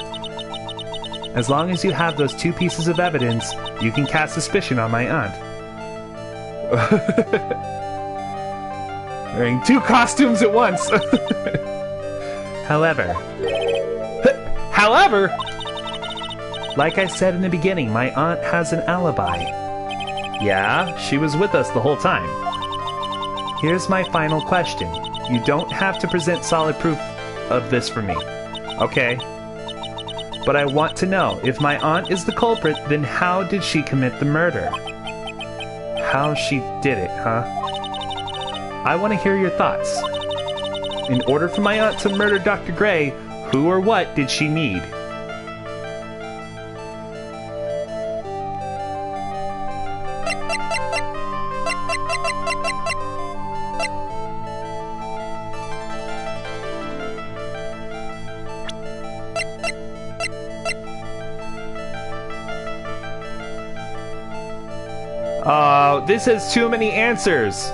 As long as you have those two pieces of evidence, you can cast suspicion on my aunt. Wearing two costumes at once. However, like I said in the beginning, my aunt has an alibi. Yeah, she was with us the whole time. Here's my final question. You don't have to present solid proof of this for me. Okay? But I want to know, if my aunt is the culprit, then how did she commit the murder? How she did it, huh? I want to hear your thoughts. In order for my aunt to murder Dr. Gray, who or what did she need? Oh, this has too many answers.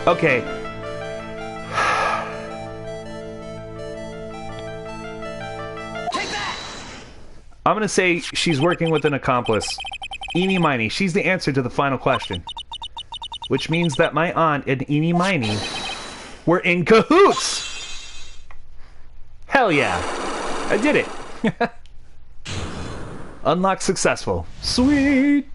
Okay. Take that! I'm gonna say she's working with an accomplice. Eenie Miney. She's the answer to the final question. Which means that my aunt and Eenie Miney were in cahoots! Hell yeah. I did it. Unlock successful. Sweet!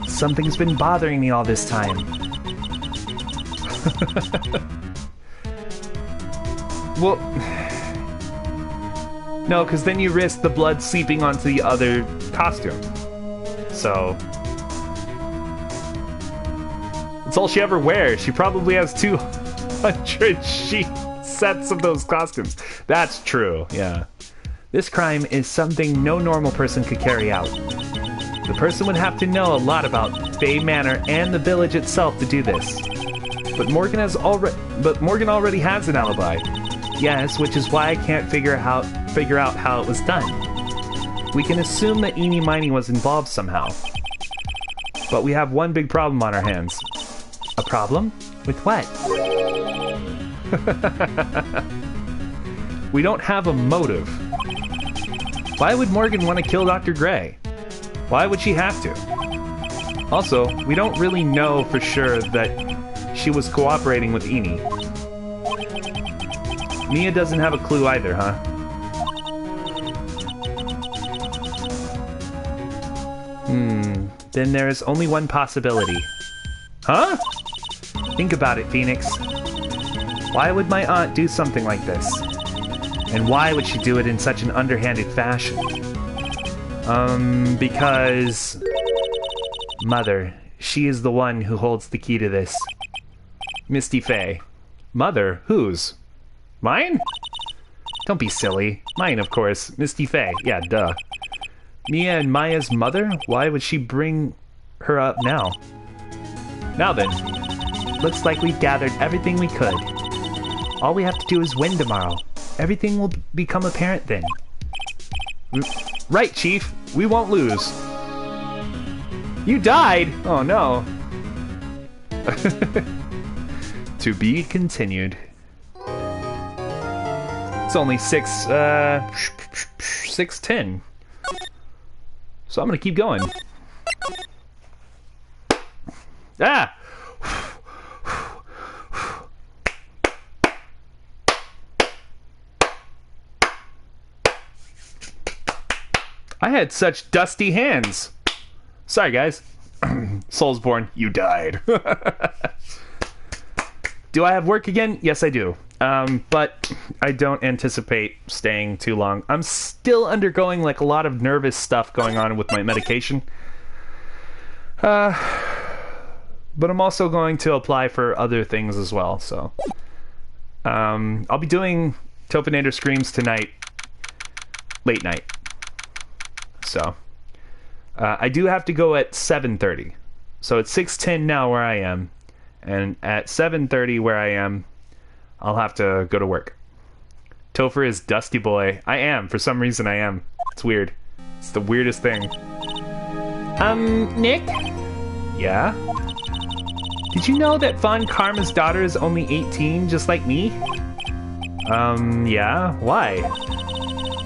Something's been bothering me all this time. Well, no, because then you risk the blood seeping onto the other costume. So, it's all she ever wears. She probably has 200 sets of those costumes. That's true, yeah. This crime is something no normal person could carry out. The person would have to know a lot about Fay Manor and the village itself to do this. But Morgan already has an alibi. Yes, which is why I can't figure out how it was done. We can assume that Eenie Miney was involved somehow. But we have one big problem on our hands. A problem? With what? We don't have a motive. Why would Morgan want to kill Dr. Gray? Why would she have to? Also, we don't really know for sure that she was cooperating with Eni. Mia doesn't have a clue either, huh? Then there is only one possibility. Huh? Think about it, Phoenix. Why would my aunt do something like this? And why would she do it in such an underhanded fashion? Because... Mother, she is the one who holds the key to this. Misty Faye. Mother? Whose? Mine? Don't be silly. Mine, of course. Misty Faye. Yeah, duh. Mia and Maya's mother? Why would she bring her up now? Now then. Looks like we've gathered everything we could. All we have to do is win tomorrow. Everything will become apparent then. Right, Chief. We won't lose. You died! Oh, no. To be continued. It's only 6:10. So I'm gonna keep going. Ah! I had such dusty hands. Sorry, guys. Soulsborne, you died. Do I have work again? Yes, I do. But I don't anticipate staying too long. I'm still undergoing like a lot of nervous stuff going on with my medication. But I'm also going to apply for other things as well, so. I'll be doing Tophinator Screams tonight. Late night. So. I do have to go at 7:30. So it's 6:10 now where I am. And at 7:30 where I am, I'll have to go to work. Topher is Dusty Boy. I am. For some reason, I am. It's weird. It's the weirdest thing. Nick? Yeah? Did you know that Von Karma's daughter is only 18, just like me? Yeah? Why?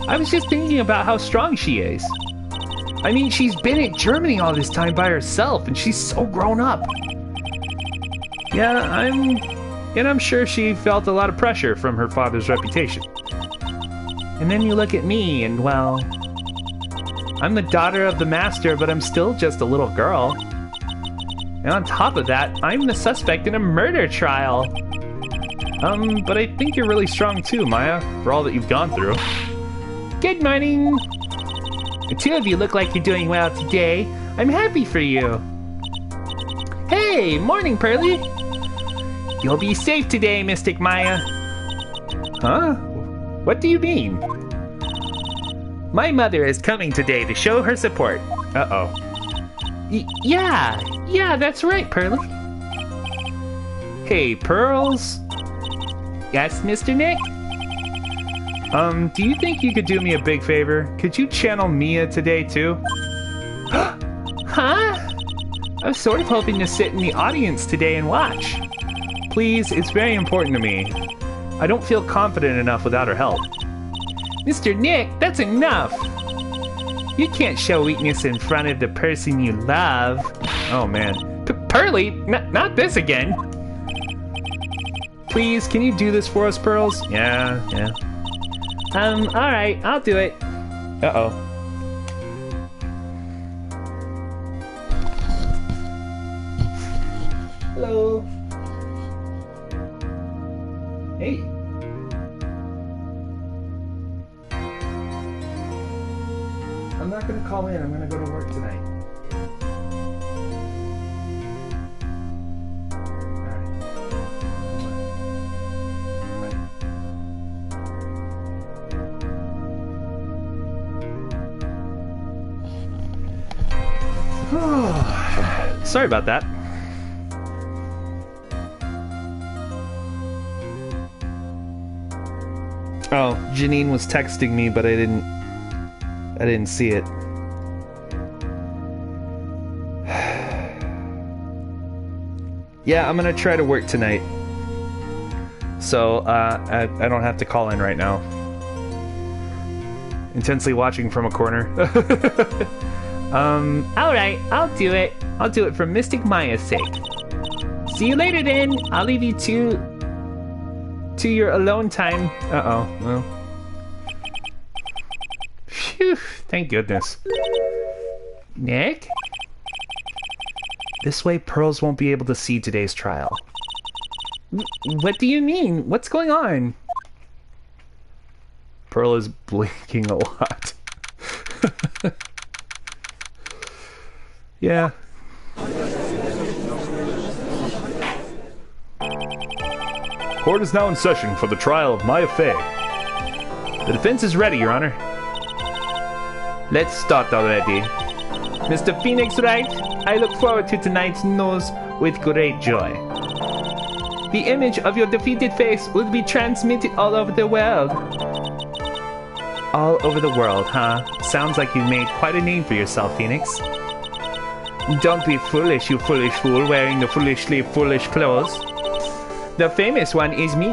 I was just thinking about how strong she is. I mean, she's been in Germany all this time by herself, and she's so grown up. Yeah, I'm sure she felt a lot of pressure from her father's reputation. And then you look at me, and well, I'm the daughter of the master, but I'm still just a little girl. And on top of that, I'm the suspect in a murder trial. But I think you're really strong too, Maya, for all that you've gone through. Good morning. The two of you look like you're doing well today. I'm happy for you. Hey, morning, Pearly. You'll be safe today, Mystic Maya. Huh? What do you mean? My mother is coming today to show her support. Uh-oh. Yeah, that's right, Pearly. Hey, Pearls? Yes, Mr. Nick? Do you think you could do me a big favor? Could you channel Mia today, too? Huh? I was sort of hoping to sit in the audience today and watch. Please, it's very important to me. I don't feel confident enough without her help. Mr. Nick, that's enough. You can't show weakness in front of the person you love. Oh, man. Pearly, not this again. Please, can you do this for us, Pearls? Yeah. Alright, I'll do it. Uh-oh. Hello. Hey. I'm not gonna call in. I'm gonna go to work tonight. Sorry about that. Oh, Janine was texting me, but I didn't see it. Yeah, I'm gonna try to work tonight. So, I don't have to call in right now. Intensely watching from a corner. Alright, I'll do it. I'll do it for Mystic Maya's sake. See you later then. I'll leave you to your alone time. Uh-oh. Well. Phew. Thank goodness. Nick? This way Pearls won't be able to see today's trial. What do you mean? What's going on? Pearl is blinking a lot. Yeah. Court is now in session for the trial of Maya Fey. The defense is ready, Your Honor. Let's start already. Mr. Phoenix Wright, I look forward to tonight's news with great joy. The image of your defeated face will be transmitted all over the world. All over the world, huh? Sounds like you've made quite a name for yourself, Phoenix. Don't be foolish, you foolish fool wearing the foolishly foolish clothes. The famous one is me.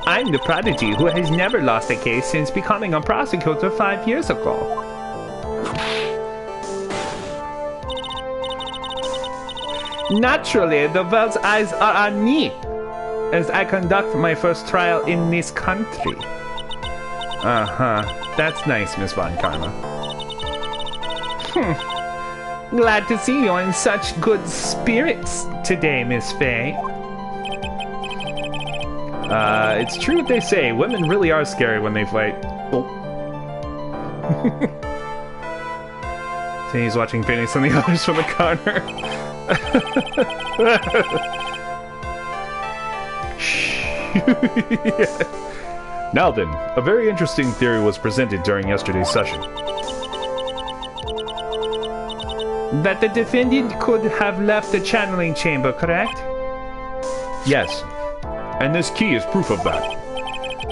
I'm the prodigy who has never lost a case since becoming a prosecutor 5 years ago. Naturally, the world's eyes are on me as I conduct my first trial in this country. Uh-huh. That's nice, Miss Von Karma. Glad to see you in such good spirits today, Miss Fey. It's true what they say. Women really are scary when they fight. Oh. So he's watching Phoenix and the others from the corner. Yeah. Now then, a very interesting theory was presented during yesterday's session. That the defendant could have left the channeling chamber, correct? Yes. And this key is proof of that.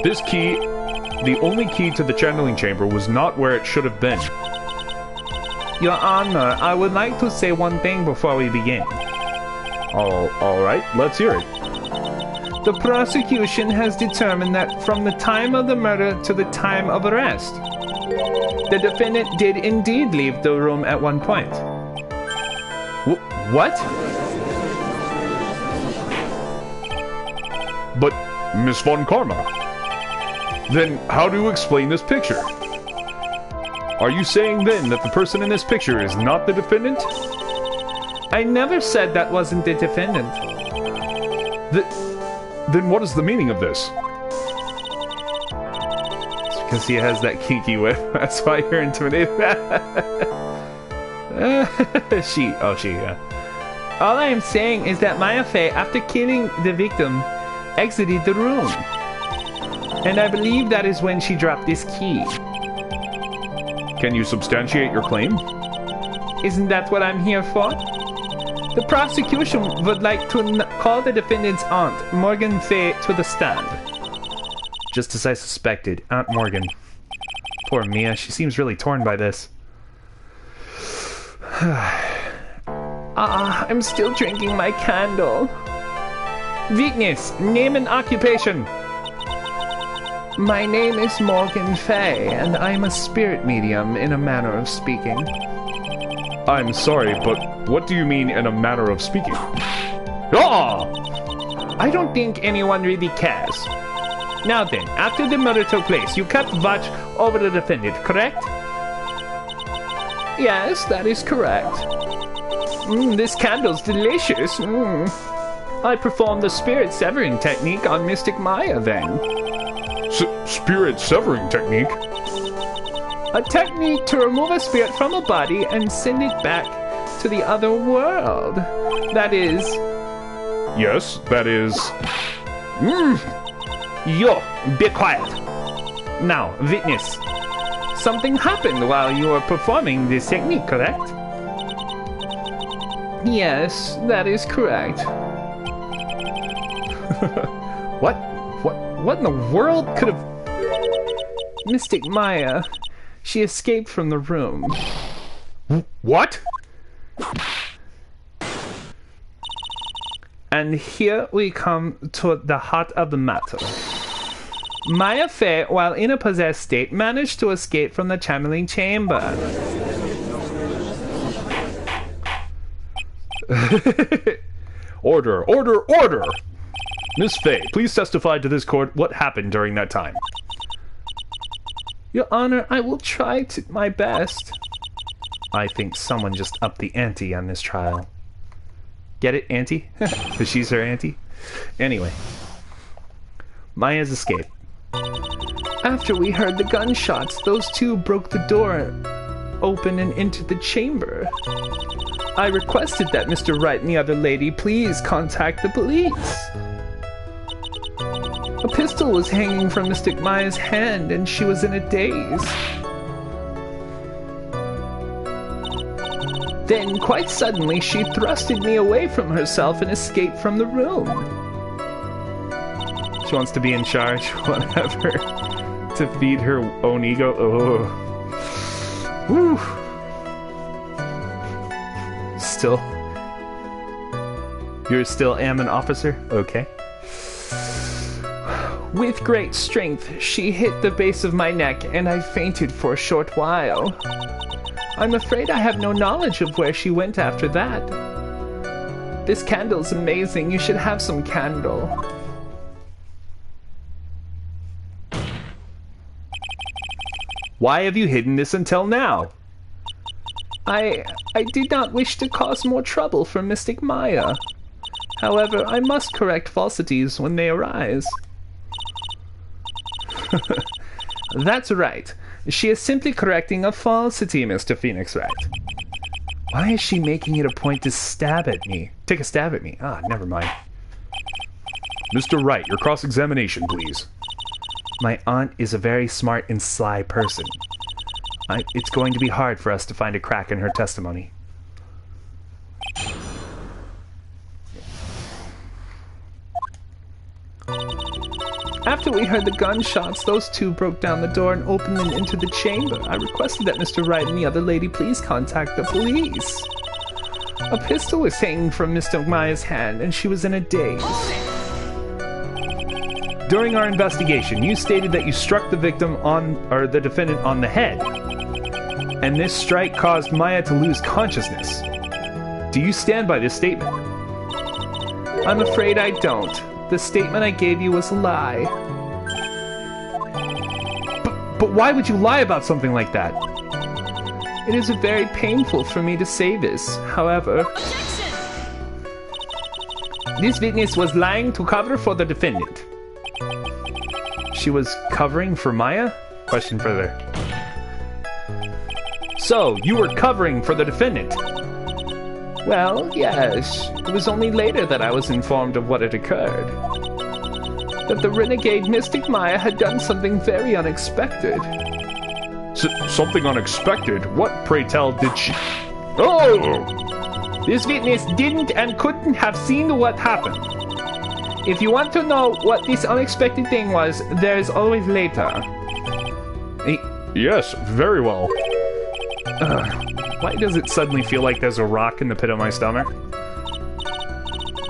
This key, the only key to the channeling chamber, was not where it should have been. Your Honor, I would like to say one thing before we begin. All right, let's hear it. The prosecution has determined that from the time of the murder to the time of arrest, the defendant did indeed leave the room at one point. What? But, Miss Von Karma, then how do you explain this picture? Are you saying then that the person in this picture is not the defendant? I never said that wasn't the defendant. Then what is the meaning of this? It's because he has that kinky whip. That's why you're intimidated. She, yeah. All I am saying is that Maya Fey, after killing the victim, exited the room. And I believe that is when she dropped this key. Can you substantiate your claim? Isn't that what I'm here for? The prosecution would like to call the defendant's aunt, Morgan Fey, to the stand. Just as I suspected, Aunt Morgan. Poor Mia, she seems really torn by this. I'm still drinking my candle. Weakness, name and occupation. My name is Morgan Fey, and I'm a spirit medium in a manner of speaking. I'm sorry, but what do you mean in a manner of speaking? Oh! I don't think anyone really cares. Now then, after the murder took place, you kept watch over the defendant, correct? Yes, that is correct. This candle's delicious. I performed the spirit severing technique on Mystic Maya then. Spirit severing technique? A technique to remove a spirit from a body and send it back to the other world. That is... Yes, that is... Yo, be quiet. Now, witness. Something happened while you were performing this technique, correct? Yes, that is correct. What in the world could have... Mystic Maya... She escaped from the room. What? And here we come to the heart of the matter. Maya Fey, while in a possessed state, managed to escape from the channeling chamber. Order, order, order! Miss Fay, please testify to this court what happened during that time. Your Honor, I will try my best. I think someone just upped the ante on this trial. Get it, auntie? Because she's her auntie? Anyway. Maya's escape. After we heard the gunshots, those two broke the door open and entered the chamber. I requested that Mr. Wright and the other lady please contact the police. A pistol was hanging from Mystic Maya's hand and she was in a daze. Then, quite suddenly, she thrusted me away from herself and escaped from the room. She wants to be in charge, whatever. To feed her own ego. Oh. Woo. Still. You're still am an officer? Okay. With great strength, she hit the base of my neck and I fainted for a short while. I'm afraid I have no knowledge of where she went after that. This candle's amazing. You should have some candle. Why have you hidden this until now? I did not wish to cause more trouble for Mystic Maya. However, I must correct falsities when they arise. That's right. She is simply correcting a falsity, Mr. Phoenix Wright. Why is she making it a point to stab at me? Take a stab at me. Ah, never mind. Mr. Wright, your cross-examination, please. My aunt is a very smart and sly person. It's going to be hard for us to find a crack in her testimony. After we heard the gunshots, those two broke down the door and opened and entered the chamber. I requested that Mr. Wright and the other lady please contact the police. A pistol was hanging from Mr. Maya's hand, and she was in a daze. During our investigation, you stated that you struck the the defendant on the head, and this strike caused Maya to lose consciousness. Do you stand by this statement? I'm afraid I don't. The statement I gave you was a lie. But why would you lie about something like that? It is very painful for me to say this. However, this witness was lying to cover for the defendant. She was covering for Maya? Question further. So, you were covering for the defendant? Well, yes. It was only later that I was informed of what had occurred. That the renegade Mystic Maya had done something very unexpected. Something unexpected? What, pray tell, did she... Oh! This witness didn't and couldn't have seen what happened. If you want to know what this unexpected thing was, there is always later. Yes, very well. Why does it suddenly feel like there's a rock in the pit of my stomach?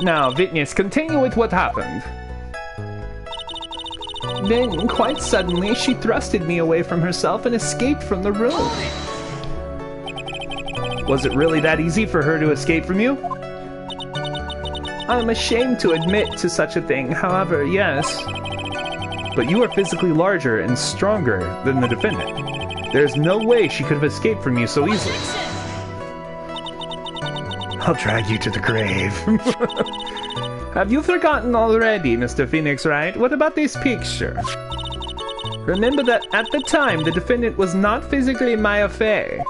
Now, witness, continue with what happened. Then, quite suddenly, she thrusted me away from herself and escaped from the room. Was it really that easy for her to escape from you? I'm ashamed to admit to such a thing, however, yes. But you are physically larger and stronger than the defendant. There's no way she could have escaped from you so easily. I'll drag you to the grave. Have you forgotten already, Mr. Phoenix Wright? What about this picture? Remember that at the time, the defendant was not physically Maya Fey.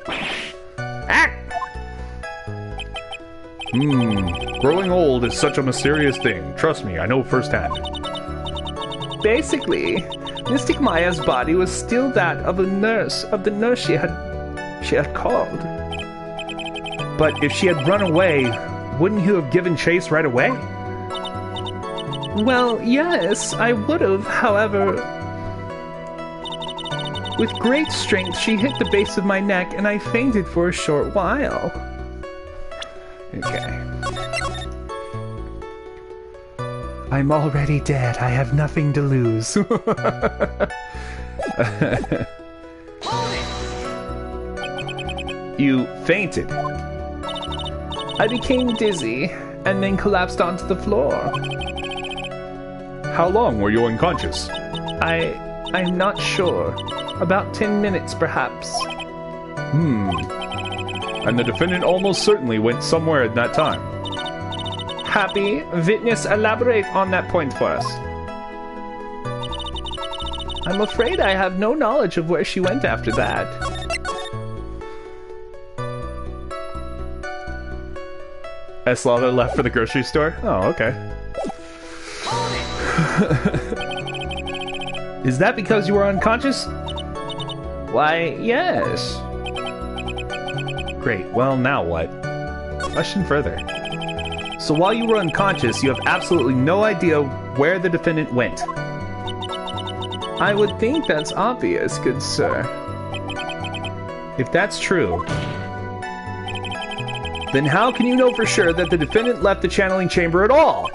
Growing old is such a mysterious thing. Trust me, I know firsthand. Basically, Mystic Maya's body was still that of the nurse she had called. But if she had run away, wouldn't you have given chase right away? Well, yes, I would have, however... With great strength, she hit the base of my neck, and I fainted for a short while. Okay. I'm already dead. I have nothing to lose. You fainted. I became dizzy, and then collapsed onto the floor. How long were you unconscious? I'm not sure. About 10 minutes, perhaps. And the defendant almost certainly went somewhere at that time. Happy, witness, elaborate on that point for us. I'm afraid I have no knowledge of where she went after that. Eslava left for the grocery store? Oh, okay. Is that because you were unconscious? Why, yes. Great. Well, now what? Question further. So while you were unconscious, you have absolutely no idea where the defendant went? I would think that's obvious, good sir. If that's true, then how can you know for sure that the defendant left the channeling chamber at all?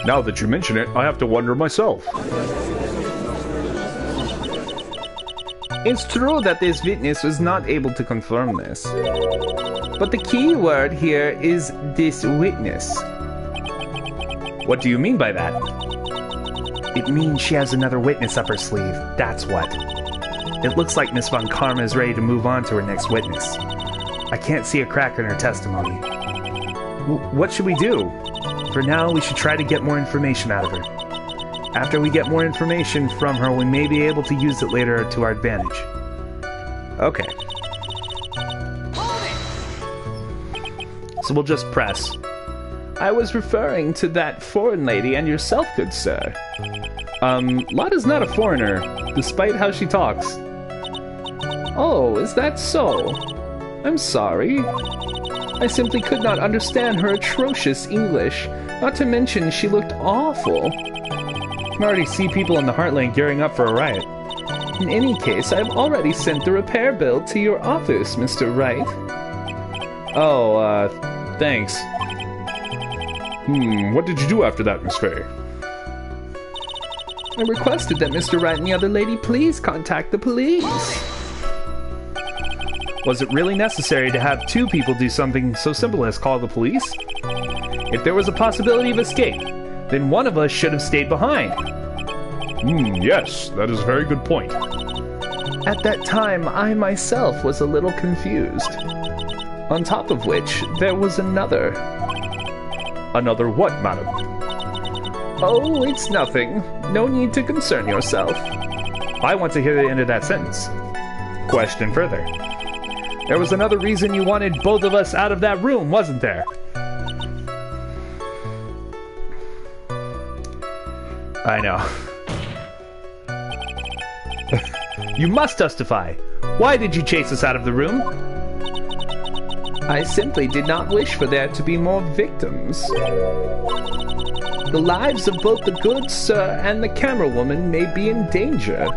Now that you mention it, I have to wonder myself. It's true that this witness was not able to confirm this. But the key word here is this witness. What do you mean by that? It means she has another witness up her sleeve, that's what. It looks like Miss Von Karma is ready to move on to her next witness. I can't see a crack in her testimony. What should we do? For now, we should try to get more information out of her. After we get more information from her, we may be able to use it later to our advantage. Okay. So we'll just press. I was referring to that foreign lady and yourself, good sir. Lotta's not a foreigner, despite how she talks. Oh, is that so? I'm sorry. I simply could not understand her atrocious English. Not to mention, she looked awful. I can already see people in the Heartland gearing up for a riot. In any case, I've already sent the repair bill to your office, Mr. Wright. Oh, thanks. What did you do after that, Miss Faye? I requested that Mr. Wright and the other lady please contact the police. Was it really necessary to have two people do something so simple as call the police? If there was a possibility of escape, then one of us should have stayed behind. Yes, that is a very good point. At that time, I myself was a little confused. On top of which, there was another. Another what, madam? Oh, it's nothing. No need to concern yourself. I want to hear the end of that sentence. Question further. There was another reason you wanted both of us out of that room, wasn't there? I know. You must justify. Why did you chase us out of the room? I simply did not wish for there to be more victims. The lives of both the good sir and the camera woman may be in danger,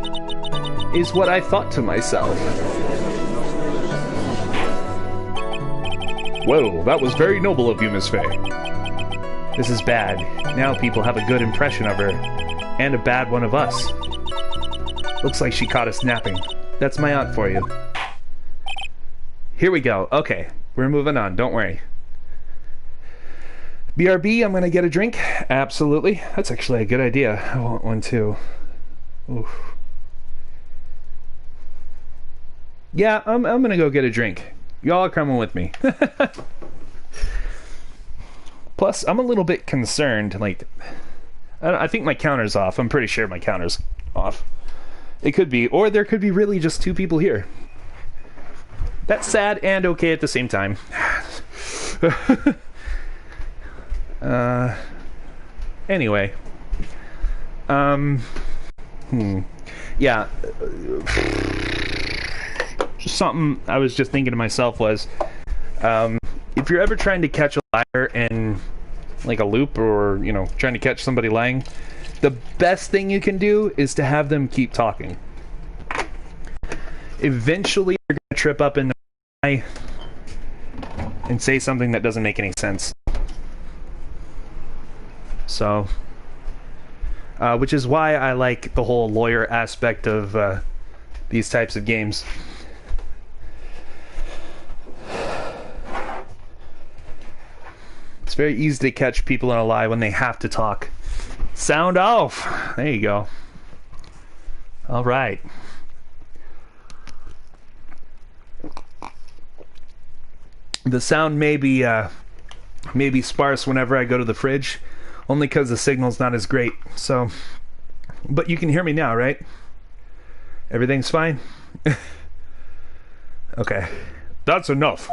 is what I thought to myself. Well, that was very noble of you, Miss Faye. This is bad. Now people have a good impression of her, and a bad one of us. Looks like she caught us napping. That's my aunt for you. Here we go. Okay, we're moving on. Don't worry. BRB, I'm gonna get a drink. Absolutely. That's actually a good idea. I want one too. Oof. Yeah, I'm gonna go get a drink. Y'all are coming with me. Plus, I'm a little bit concerned. Like, I think my counter's off. I'm pretty sure my counter's off. It could be, or there could be really just two people here. That's sad and okay at the same time. Anyway. Yeah. Something I was just thinking to myself was, if you're ever trying to catch a liar in like a loop, or trying to catch somebody lying, the best thing you can do is to have them keep talking. Eventually you're gonna trip up in the lie and say something that doesn't make any sense. So which is why I like the whole lawyer aspect of these types of games. very easy to catch people in a lie when they have to talk. Sound off. There you go. All right. The sound may be sparse whenever I go to the fridge, only because the signal's not as great. So, but you can hear me now, right? Everything's fine? Okay. That's enough.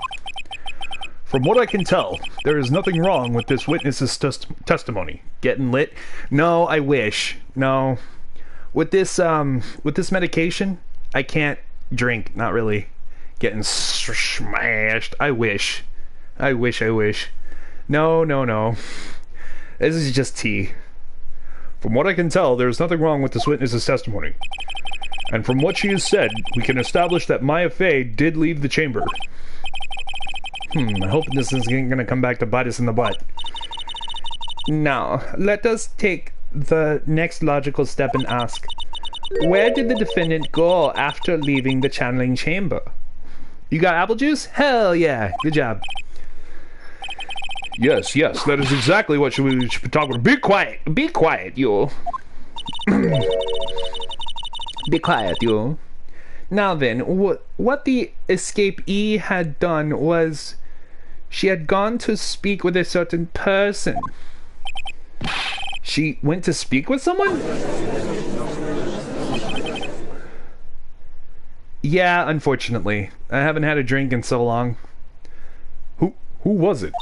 From what I can tell, there is nothing wrong with this witness's testimony. Getting lit? No, I wish. No. With this medication, I can't drink. Not really. Getting smashed. I wish. No. This is just tea. From what I can tell, there is nothing wrong with this witness's testimony. And from what she has said, we can establish that Maya Fey did leave the chamber. I hope this isn't going to come back to bite us in the butt. Now, let us take the next logical step and ask, where did the defendant go after leaving the channeling chamber? You got apple juice? Hell yeah. Good job. Yes, that is exactly what we should be talking about. Be quiet, you. Be quiet, you. Now then, what the escapee had done was she had gone to speak with a certain person. She went to speak with someone? Yeah, unfortunately. I haven't had a drink in so long. Who was it?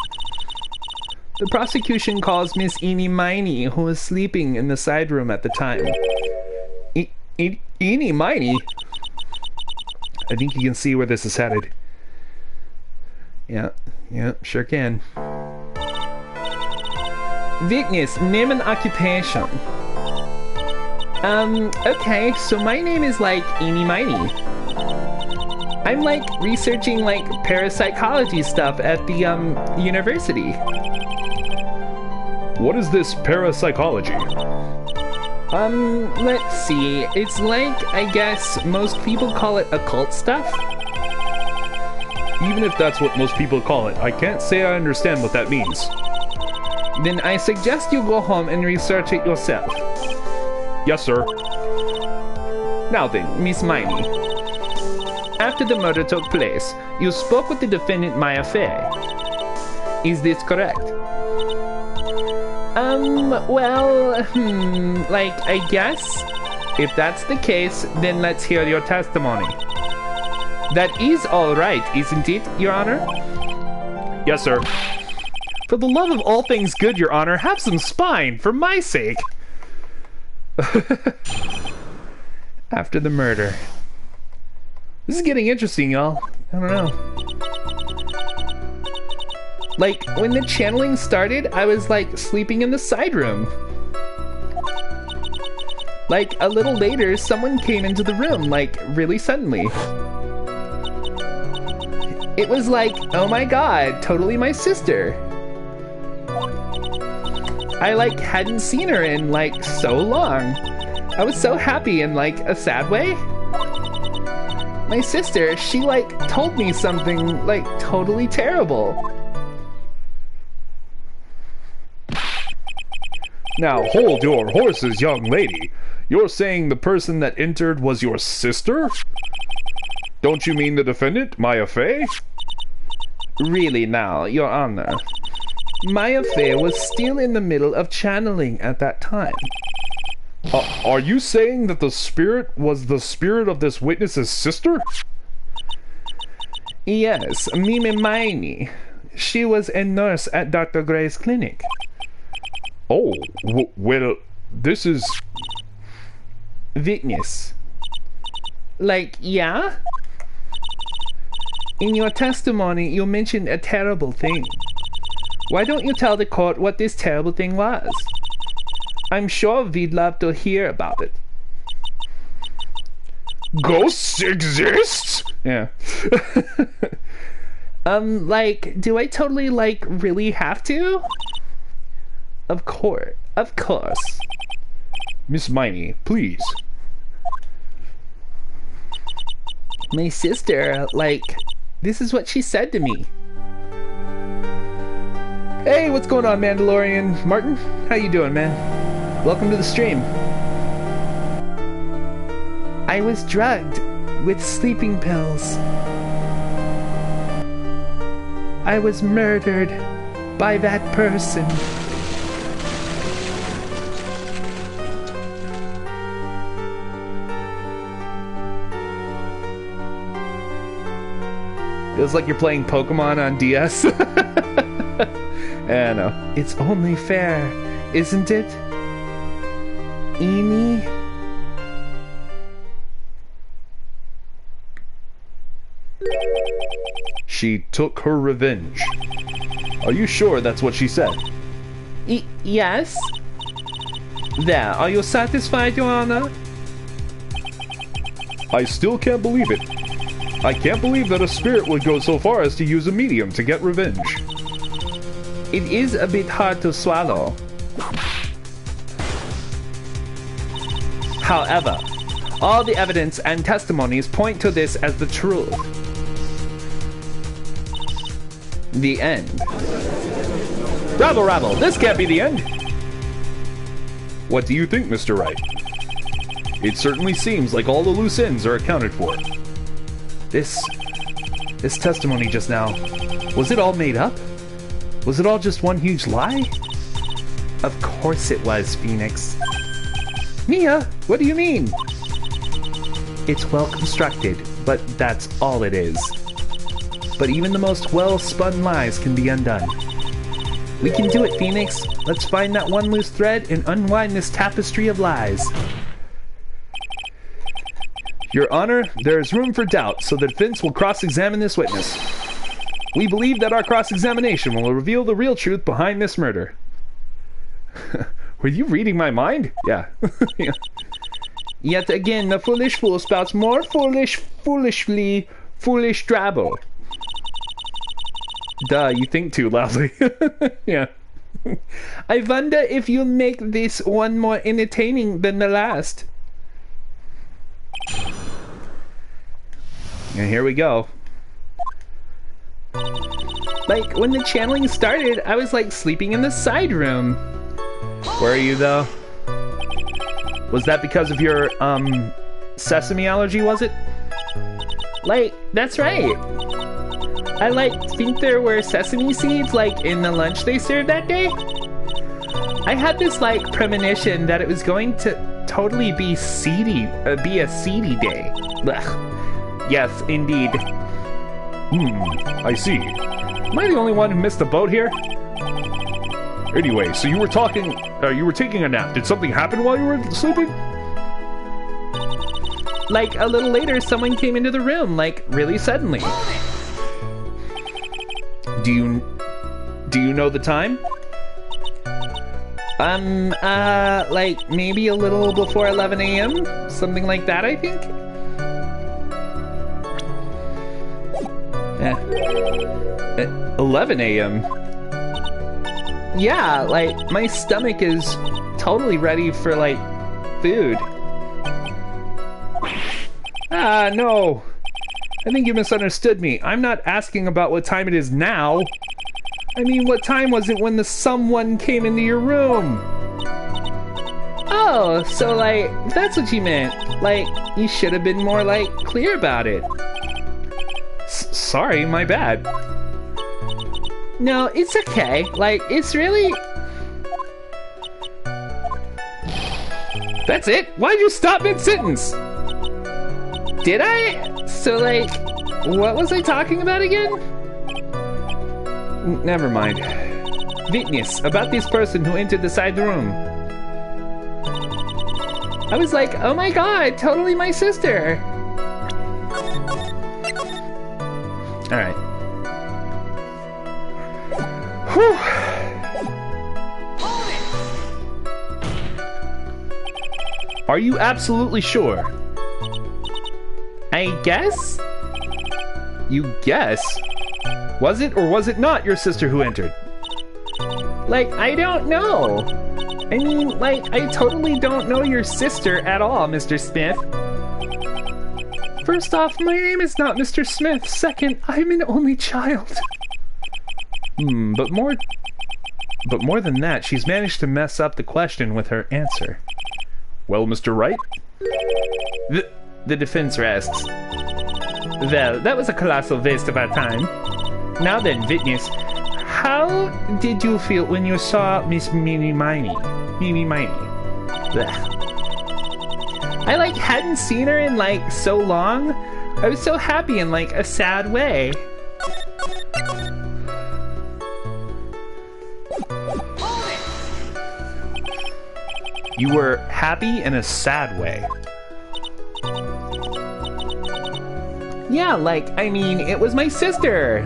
The prosecution calls Miss Eenie Miney, who was sleeping in the side room at the time. Eenie Miney? I think you can see where this is headed. Yeah, sure can. Witness, name and occupation. Okay, so my name is like Eenie Miney. I'm like researching like parapsychology stuff at the university. What is this parapsychology? Let's see. It's like, I guess, most people call it occult stuff. Even if that's what most people call it, I can't say I understand what that means. Then I suggest you go home and research it yourself. Yes, sir. Now then, Miss Miney. After the murder took place, you spoke with the defendant Maya Fey. Is this correct? Like, I guess. If that's the case, then let's hear your testimony. That is all right, isn't it, Your Honor? Yes, sir. For the love of all things good, Your Honor, have some spine, for my sake. After the murder. This is getting interesting, y'all. I don't know. Like, when the channeling started, I was, like, sleeping in the side room. Like, a little later, someone came into the room, like, really suddenly. It was like, oh my god, totally my sister. I, like, hadn't seen her in, like, so long. I was so happy in, like, a sad way. My sister, she, like, told me something, like, totally terrible. Now, hold your horses, young lady. You're saying the person that entered was your sister? Don't you mean the defendant, Maya Fey? Really now, Your Honor. Maya Fey was still in the middle of channeling at that time. Are you saying that the spirit was the spirit of this witness's sister? Yes, Mimi Miney. She was a nurse at Dr. Gray's clinic. Oh, well, this is... Witness. Like, yeah? In your testimony, you mentioned a terrible thing. Why don't you tell the court what this terrible thing was? I'm sure we'd love to hear about it. Ghosts exist? Yeah. Like, do I totally, like, really have to? Of course. Miss Miney, please. My sister, like, this is what she said to me. Hey, what's going on, Mandalorian Martin? How you doing, man? Welcome to the stream. I was drugged with sleeping pills. I was murdered by that person. Feels like you're playing Pokemon on DS. I know. It's only fair, isn't it? Eenie? She took her revenge. Are you sure that's what she said? Yes? There, are you satisfied, Your Honor? I still can't believe it. I can't believe that a spirit would go so far as to use a medium to get revenge. It is a bit hard to swallow. However, all the evidence and testimonies point to this as the truth. The end. Rabble, rabble, this can't be the end. What do you think, Mr. Wright? It certainly seems like all the loose ends are accounted for. This testimony just now, was it all made up? Was it all just one huge lie? Of course it was, Phoenix. Mia, what do you mean? It's well constructed, but that's all it is. But even the most well-spun lies can be undone. We can do it, Phoenix. Let's find that one loose thread and unwind this tapestry of lies. Your Honor, there is room for doubt, so the defense will cross-examine this witness. We believe that our cross-examination will reveal the real truth behind this murder. Were you reading my mind? Yeah. Yeah. Yet again, the foolish fool spouts more foolish drabble. Duh, you think too loudly. Yeah. I wonder if you'll make this one more entertaining than the last. And here we go. Like, when the channeling started, I was like sleeping in the side room. Were you though? Was that because of your, sesame allergy, was it? Like, that's right. I think there were sesame seeds like in the lunch they served that day. I had this like premonition that it was going to totally be a seedy day. Ugh. Yes, indeed. I see. Am I the only one who missed the boat here? Anyway, so you were taking a nap. Did something happen while you were sleeping? Like, a little later, someone came into the room, like, really suddenly. Do you know the time? Like, maybe a little before 11 a.m.? Something like that, I think? 11 a.m.? Yeah, like, my stomach is totally ready for, like, food. Ah, no. I think you misunderstood me. I'm not asking about what time it is now. I mean, what time was it when someone came into your room? Oh, so, like, that's what you meant. Like, you should have been more, like, clear about it. Sorry, my bad. No, it's okay. Like, it's really... That's it? Why'd you stop mid-sentence? Did I? So, like, what was I talking about again? Never mind. Witness, about this person who entered the side room. I was like, oh my god, totally my sister. Alright. Whew. Are you absolutely sure? I guess? You guess? Was it or was it not your sister who entered? Like, I don't know. I mean, like, I totally don't know your sister at all, Mr. Smith. First off, my name is not Mr. Smith. Second, I'm an only child. But more But more than that, she's managed to mess up the question with her answer. Well, Mr. Wright? The defense rests. Well, that was a colossal waste of our time. Now then, witness, how did you feel when you saw Miss Mini Miney? Mini Miney. I hadn't seen her in so long. I was so happy in a sad way. You were happy in a sad way. Yeah, I mean, it was my sister.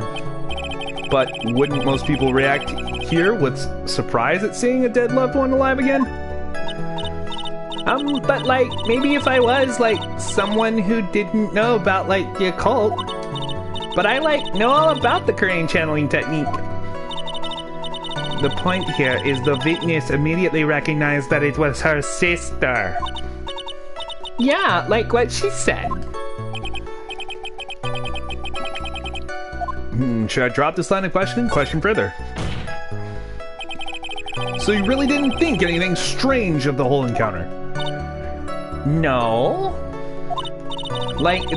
But wouldn't most people react here with surprise at seeing a dead loved one alive again? But maybe if I was someone who didn't know about the occult. But I know all about the crane channeling technique. The point here is the witness immediately recognized that it was her sister. Yeah, what she said. Should I drop this line of questioning? Question further. So you really didn't think anything strange of the whole encounter? No.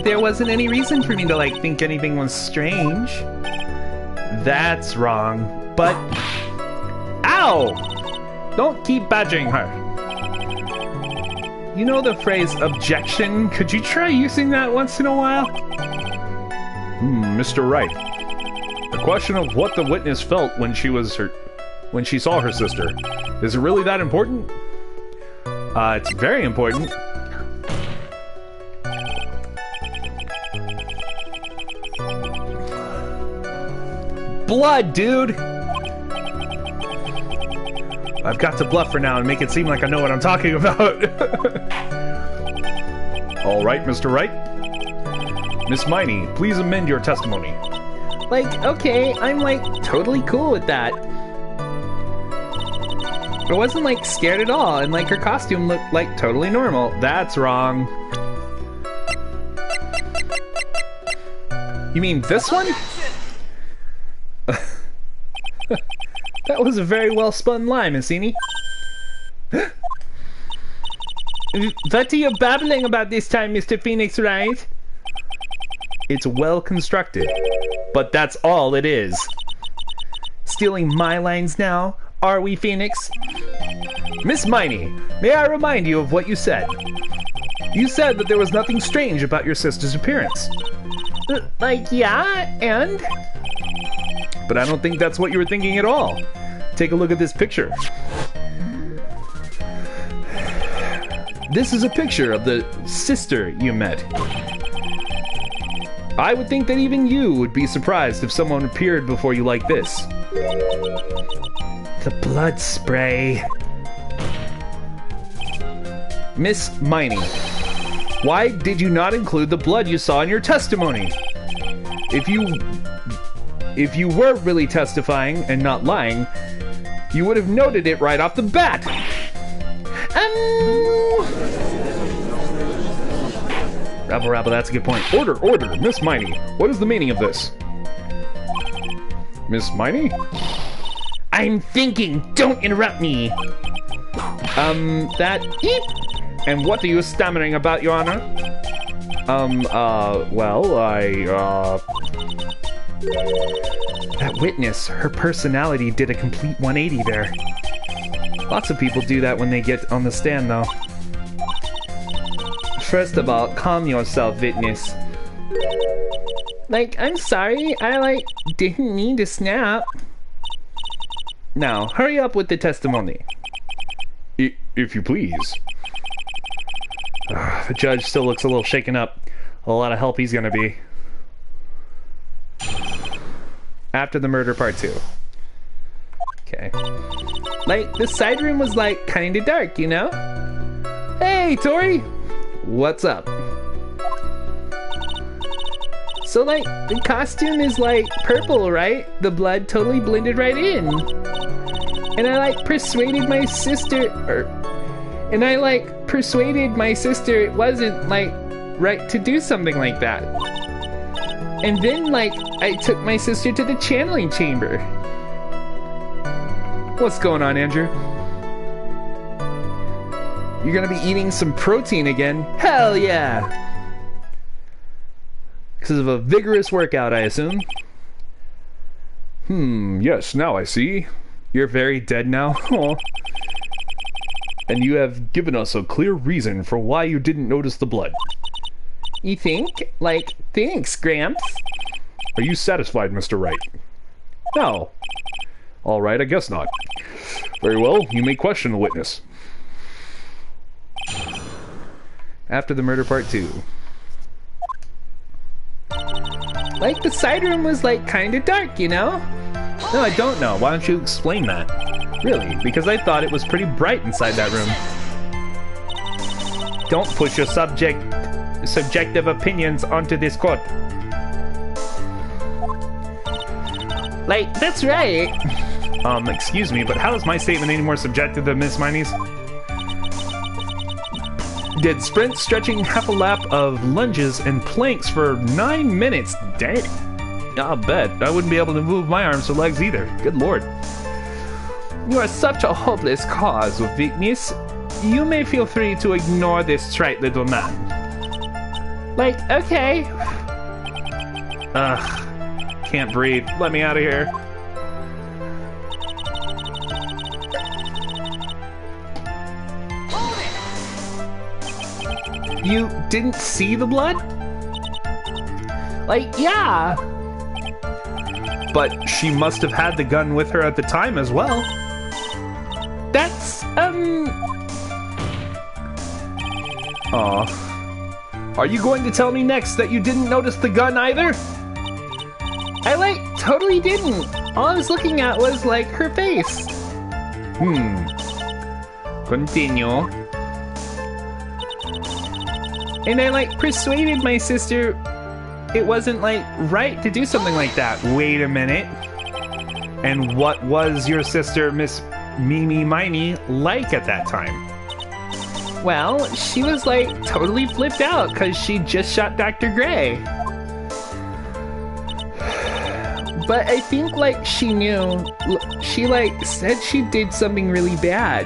There wasn't any reason for me to think anything was strange. That's wrong. But... Ow! Don't keep badgering her. You know the phrase objection? Could you try using that once in a while? Mr. Wright. The question of what the witness felt when she saw her sister. Is it really that important? It's very important. Blood, dude! I've got to bluff for now and make it seem like I know what I'm talking about. All right, Mr. Wright. Miss Miney, please amend your testimony. Okay, I'm totally cool with that. I wasn't scared at all, and her costume looked totally normal. That's wrong. You mean this one? That was a very well spun lie, Miss Eni. What are you babbling about this time, Mr. Phoenix Wright? It's well constructed, but that's all it is. Stealing my lines now, are we, Phoenix? Miss Miney, may I remind you of what you said? You said that there was nothing strange about your sister's appearance. Yeah, and? But I don't think that's what you were thinking at all. Take a look at this picture. This is a picture of the sister you met. I would think that even you would be surprised if someone appeared before you like this. The blood spray. Miss Miney, why did you not include the blood you saw in your testimony? If you were really testifying and not lying, you would have noted it right off the bat. Rabble, that's a good point. Order, Miss Miney. What is the meaning of this? Miss Miney? I'm thinking, don't interrupt me. Eep. And what are you stammering about, Your Honor? That witness, her personality did a complete 180 there. Lots of people do that when they get on the stand, though. First of all, calm yourself, witness. I'm sorry, I, didn't mean to snap. Now, hurry up with the testimony. If you please. The judge still looks a little shaken up. A lot of help he's gonna be. After the murder part 2. Okay. The side room was, kinda dark, you know? Hey, Tori! What's up? So, the costume is, purple, right? The blood totally blended right in. And I, persuaded my sister, persuaded my sister it wasn't, right to do something like that. And then, I took my sister to the channeling chamber. What's going on, Andrew? You're gonna be eating some protein again? Hell yeah! Because of a vigorous workout, I assume. Yes, now I see. You're very dead now? Aw. And you have given us a clear reason for why you didn't notice the blood. You think? Like, thanks, Gramps. Are you satisfied, Mr. Wright? No. All right, I guess not. Very well, you may question the witness. After the murder part 2. Like, the side room was, like, kind of dark, you know? No, I don't know. Why don't you explain that? Really? Because I thought it was pretty bright inside that room. Don't push your subjective opinions onto this court. Like, that's right. Excuse me, but how is my statement any more subjective than Miss Miney's? Did sprints stretching half a lap of lunges and planks for 9 minutes. Dang. I'll bet. I wouldn't be able to move my arms or legs either. Good lord. You are such a hopeless cause of weakness. You may feel free to ignore this trite little man. Like, okay. Ugh. Can't breathe. Let me out of here. You didn't see the blood? Like, yeah. But she must have had the gun with her at the time as well. That's, Aw. Are you going to tell me next that you didn't notice the gun either? I, like, totally didn't. All I was looking at was, like, her face. Continue. And I, like, persuaded my sister it wasn't, like, right to do something like that. Wait a minute. And what was your sister, Miss Mimi Miney, like at that time? Well, she was, like, totally flipped out because she just shot Dr. Gray. But I think, like, she knew. She, like, said she did something really bad.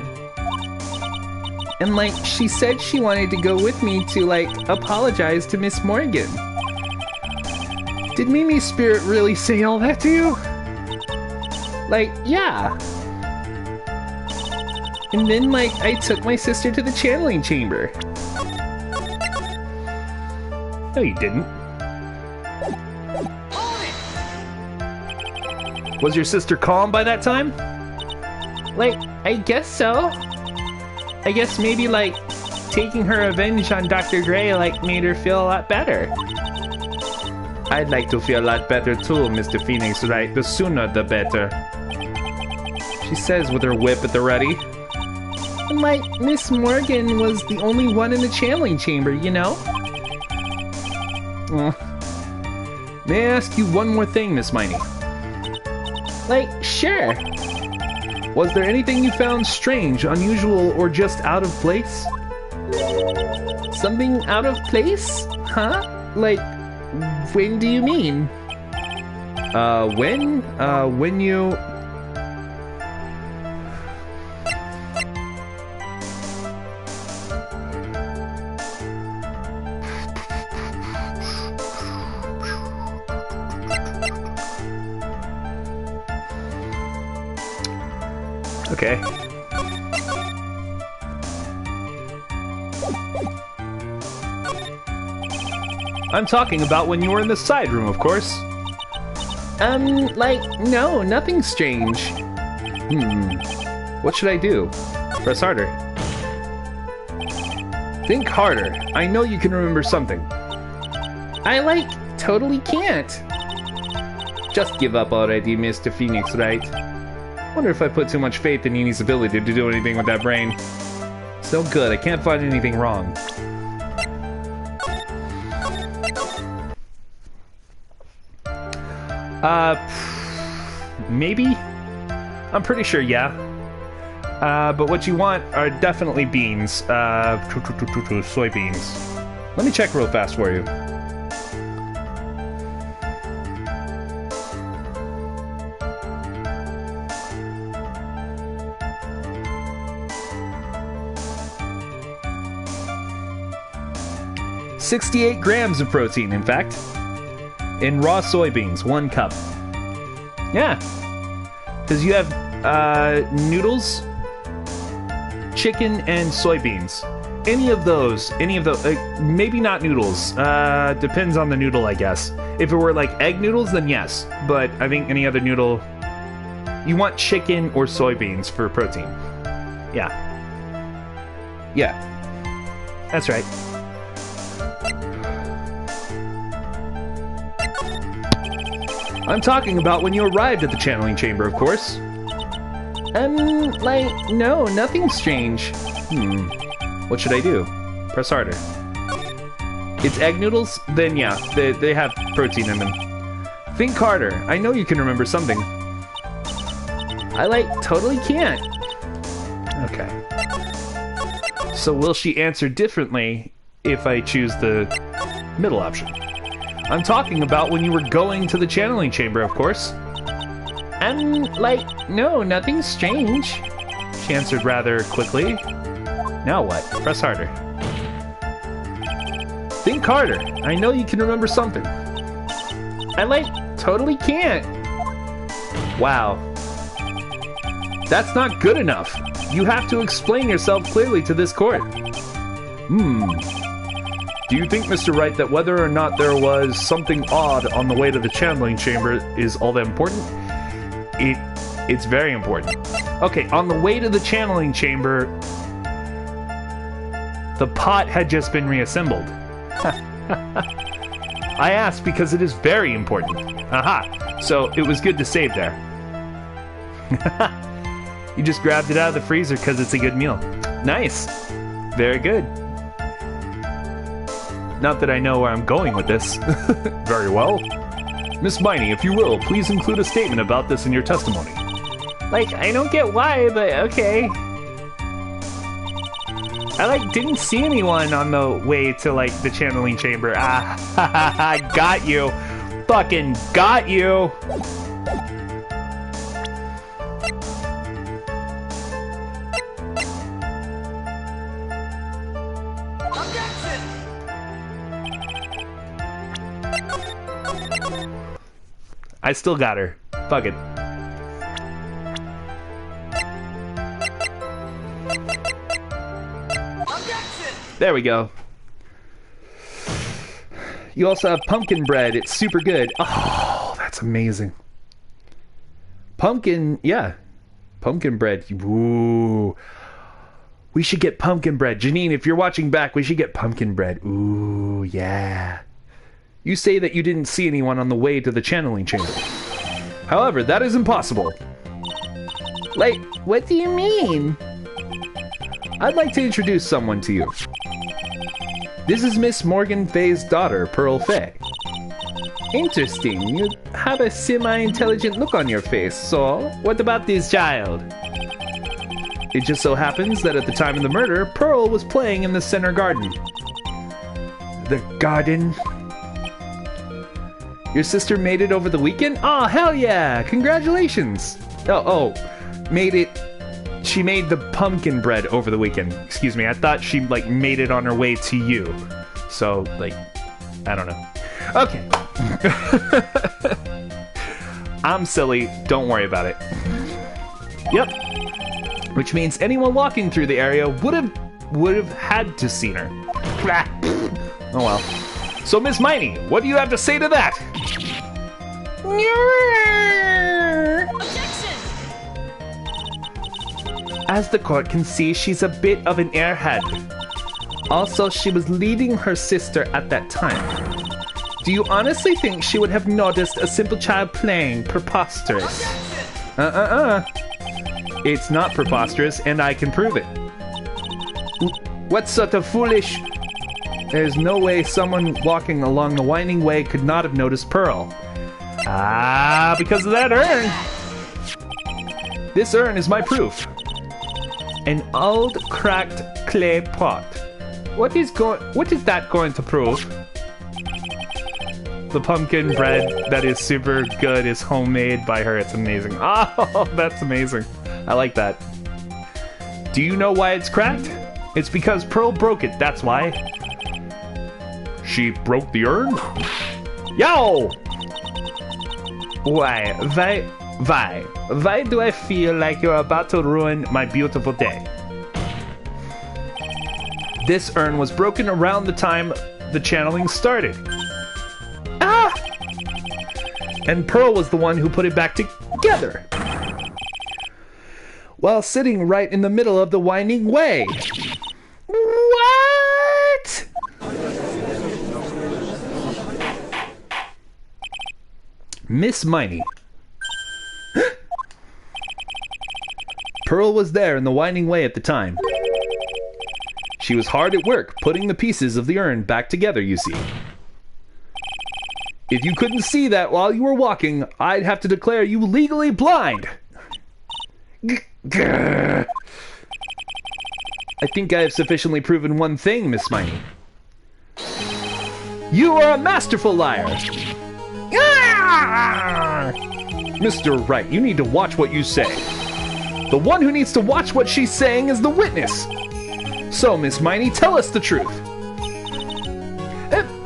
And, like, she said she wanted to go with me to, like, apologize to Miss Morgan. Did Mimi's spirit really say all that to you? Like, yeah. And then, like, I took my sister to the channeling chamber. No, you didn't. Was your sister calm by that time? Like, I guess so. I guess maybe, like, taking her revenge on Dr. Gray, like, made her feel a lot better. I'd like to feel a lot better too, Mr. Phoenix Wright. The sooner the better. She says with her whip at the ready. And, like, Miss Morgan was the only one in the channeling chamber, you know? May I ask you one more thing, Miss Miney? Like, sure. Was there anything you found strange, unusual, or just out of place? Something out of place? Huh? Like, when do you mean? When you... Okay. I'm talking about when you were in the side room, of course. Like, no, nothing strange. What should I do? Press harder. Think harder. I know you can remember something. I, like, totally can't. Just give up already, Mr. Phoenix Wright. Wonder if I put too much faith in Nini's ability to do anything with that brain. It's no good. I can't find anything wrong. Maybe? I'm pretty sure, yeah. But what you want are definitely beans. Soybeans. Let me check real fast for you. 68 grams of protein, in fact. In raw soybeans, 1 cup. Yeah. Because you have noodles, chicken, and soybeans. Any of those, maybe not noodles. Depends on the noodle, I guess. If it were like egg noodles, then yes. But I think any other noodle, you want chicken or soybeans for protein. Yeah. Yeah. That's right. I'm talking about when you arrived at the channeling chamber, of course. No, nothing strange. What should I do? Press harder. It's egg noodles? Then yeah, they have protein in them. Think harder. I know you can remember something. I totally can't. Okay. So will she answer differently if I choose the middle option? I'm talking about when you were going to the channeling chamber, of course. No, nothing strange. She answered rather quickly. Now what? Press harder. Think harder. I know you can remember something. I totally can't. Wow. That's not good enough. You have to explain yourself clearly to this court. Do you think, Mr. Wright, that whether or not there was something odd on the way to the channeling chamber is all that important? It's very important. Okay, on the way to the channeling chamber, the pot had just been reassembled. I asked because it is very important. Aha, so it was good to save there. You just grabbed it out of the freezer because it's a good meal. Nice. Very good. Not that I know where I'm going with this. Very well. Miss Miney, if you will, please include a statement about this in your testimony. I don't get why, but okay. I didn't see anyone on the way to the channeling chamber. I got you. Fucking got you. I still got her. Fuck it. There we go. You also have pumpkin bread. It's super good. Oh, that's amazing. Pumpkin, yeah. Pumpkin bread. Ooh. We should get pumpkin bread. Janine, if you're watching back, we should get pumpkin bread. Ooh, yeah. You say that you didn't see anyone on the way to the channeling chamber. However, that is impossible. What do you mean? I'd like to introduce someone to you. This is Miss Morgan Fay's daughter, Pearl Fay. Interesting. You have a semi-intelligent look on your face, so what about this child? It just so happens that at the time of the murder, Pearl was playing in the center garden. The garden? Your sister made it over the weekend? Oh, hell yeah! Congratulations! She made the pumpkin bread over the weekend. Excuse me, I thought she, made it on her way to you. So, I don't know. Okay. I'm silly. Don't worry about it. Yep. Which means anyone walking through the area would have had to seen her. Oh well. So, Miss Miney, what do you have to say to that? Objection! As the court can see, she's a bit of an airhead. Also, she was leading her sister at that time. Do you honestly think she would have noticed a simple child playing? Preposterous. It's not preposterous, and I can prove it. What sort of foolish... There's no way someone walking along the winding way could not have noticed Pearl. Because of that urn. This urn is my proof. An old cracked clay pot. What is that going to prove? The pumpkin bread that is super good is homemade by her. It's amazing. Oh, that's amazing. I like that. Do you know why it's cracked? It's because Pearl broke it, that's why. she broke the urn? Yo! Why do I feel like you're about to ruin my beautiful day? This urn was broken around the time the channeling started. Ah! And Pearl was the one who put it back together, while sitting right in the middle of the winding way. What? Miss Miney. Pearl was there in the winding way at the time. She was hard at work putting the pieces of the urn back together, you see. If you couldn't see that while you were walking, I'd have to declare you legally blind. I think I have sufficiently proven one thing, Miss Miney. You are a masterful liar. Mr. Wright, you need to watch what you say. The one who needs to watch what she's saying is the witness. So, Miss Miney, tell us the truth.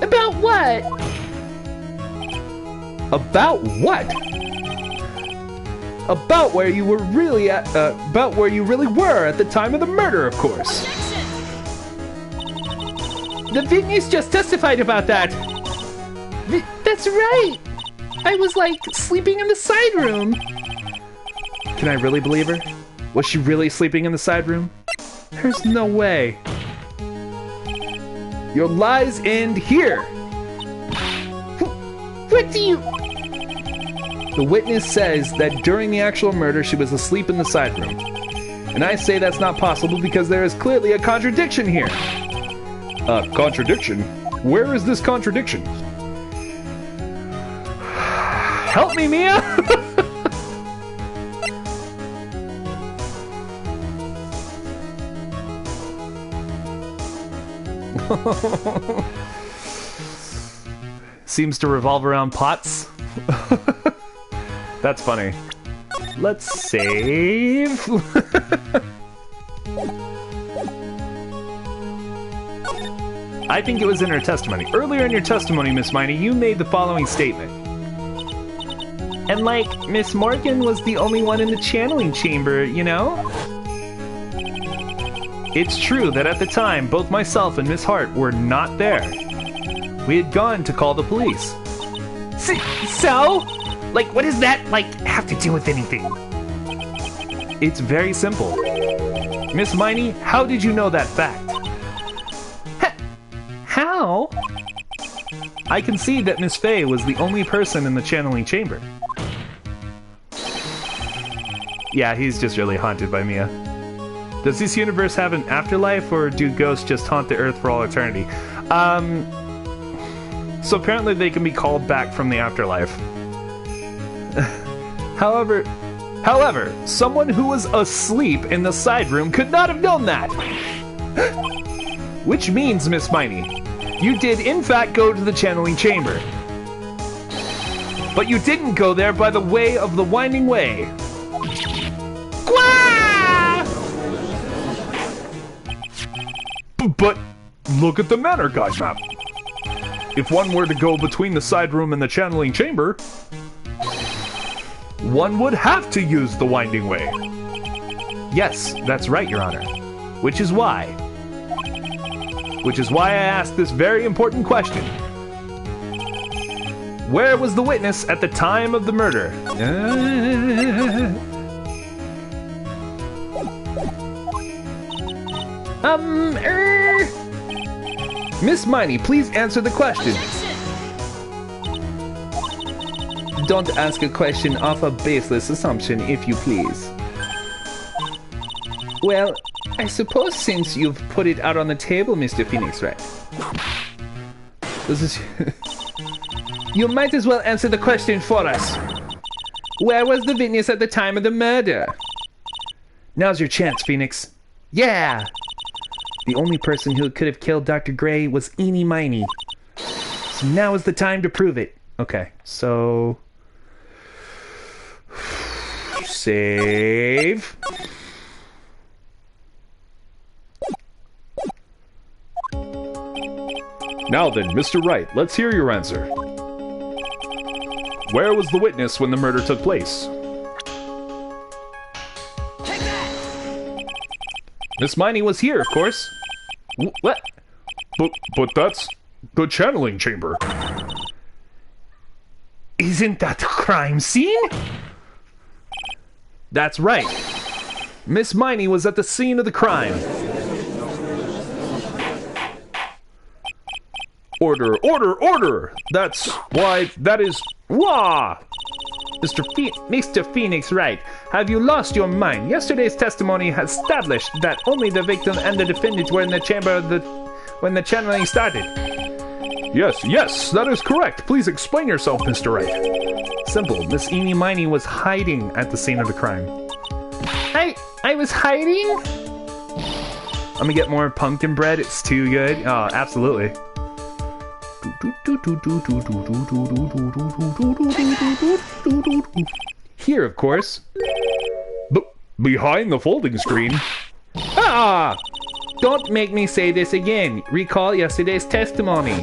About what? About what? About where you were really at, about where you really were at the time of the murder, of course. The witness just testified about that. That's right. I was like sleeping in the side room. Can I really believe her? Was she really sleeping in the side room? There's no way. Your lies end here. What do you... The witness says that during the actual murder she was asleep in the side room. And I say that's not possible because there is clearly a contradiction here. Contradiction? Where is this contradiction? Help me, Mia! Seems to revolve around pots. That's funny. Let's save. I think it was in her testimony. Earlier in your testimony, Miss Miney, you made the following statement. And like, Miss Morgan was the only one in the channeling chamber, you know? It's true that at the time, both myself and Miss Hart were not there. We had gone to call the police. So? Like, what does that, like, have to do with anything? It's very simple. Miss Miney, how did you know that fact? How? I concede that Miss Fay was the only person in the channeling chamber. Yeah, he's just really haunted by Mia. Does this universe have an afterlife, or do ghosts just haunt the Earth for all eternity? So apparently they can be called back from the afterlife. However, someone who was asleep in the side room could not have known that. Which means, Miss Miney, you did in fact go to the channeling chamber. But you didn't go there by the way of the winding way. But look at the manor guide map. If one were to go between the side room and the channeling chamber, one would have to use the winding way. Yes, that's right, Your Honor. Which is why I asked this very important question. Where was the witness at the time of the murder? Miss Miney, please answer the question. Don't ask a question off a baseless assumption, if you please. Well, I suppose since you've put it out on the table, Mr. Phoenix, right? This is... You might as well answer the question for us. Where was the witness at the time of the murder? Now's your chance, Phoenix. Yeah! The only person who could have killed Dr. Gray was Eenie Miney. So now is the time to prove it. Okay, so... Save. Now then, Mr. Wright, let's hear your answer. Where was the witness when the murder took place? Take that! Miss Miney was here, of course. What? But that's the channeling chamber. Isn't that the crime scene? That's right. Miss Miney was at the scene of the crime. Order, order, order! That's why that is... Wah! Mr. Phoenix Wright, have you lost your mind? Yesterday's testimony has established that only the victim and the defendant were in the chamber when the channeling started. Yes, that is correct. Please explain yourself, Mr. Wright. Simple. Miss Eenie Miney was hiding at the scene of the crime. I was hiding? I'm gonna get more pumpkin bread. It's too good. Oh, absolutely. Here, of course. Behind the folding screen. Ah! Don't make me say this again. Recall yesterday's testimony.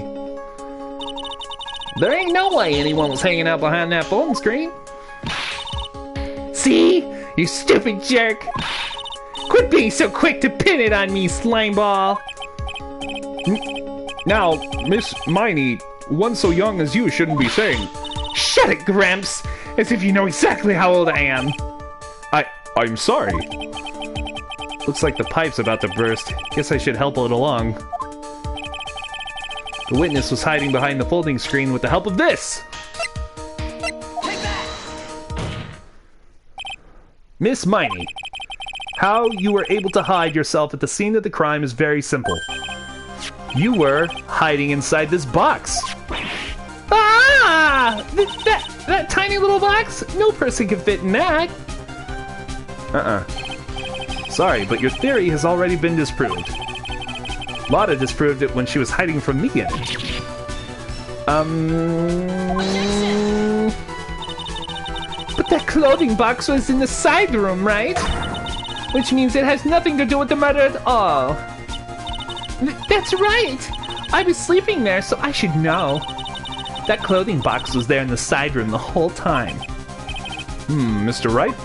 There ain't no way anyone was hanging out behind that folding screen. See? You stupid jerk. Quit being so quick to pin it on me, slimeball. Now, Miss Miney, one so young as you shouldn't be saying... Shut it, Gramps! As if you know exactly how old I am. I'm sorry. Looks like the pipe's about to burst. Guess I should help it along. The witness was hiding behind the folding screen with the help of this! Take that! Miss Miney, how you were able to hide yourself at the scene of the crime is very simple. You were hiding inside this box. Ah! That tiny little box? No person can fit in that. Sorry, but your theory has already been disproved. Lotta disproved it when she was hiding from me again. But that clothing box was in the side room, right? Which means it has nothing to do with the murder at all. That's right! I was sleeping there, so I should know. That clothing box was there in the side room the whole time. Mr. Wright?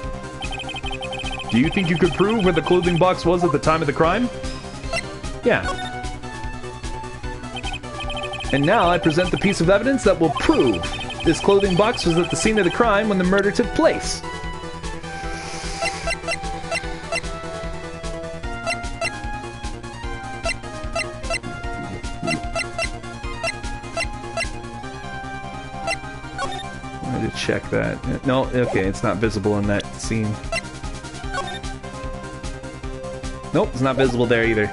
Do you think you could prove where the clothing box was at the time of the crime? Yeah. And now I present the piece of evidence that will prove this clothing box was at the scene of the crime when the murder took place. I had to check that. No, okay, it's not visible in that scene. Nope, it's not visible there either.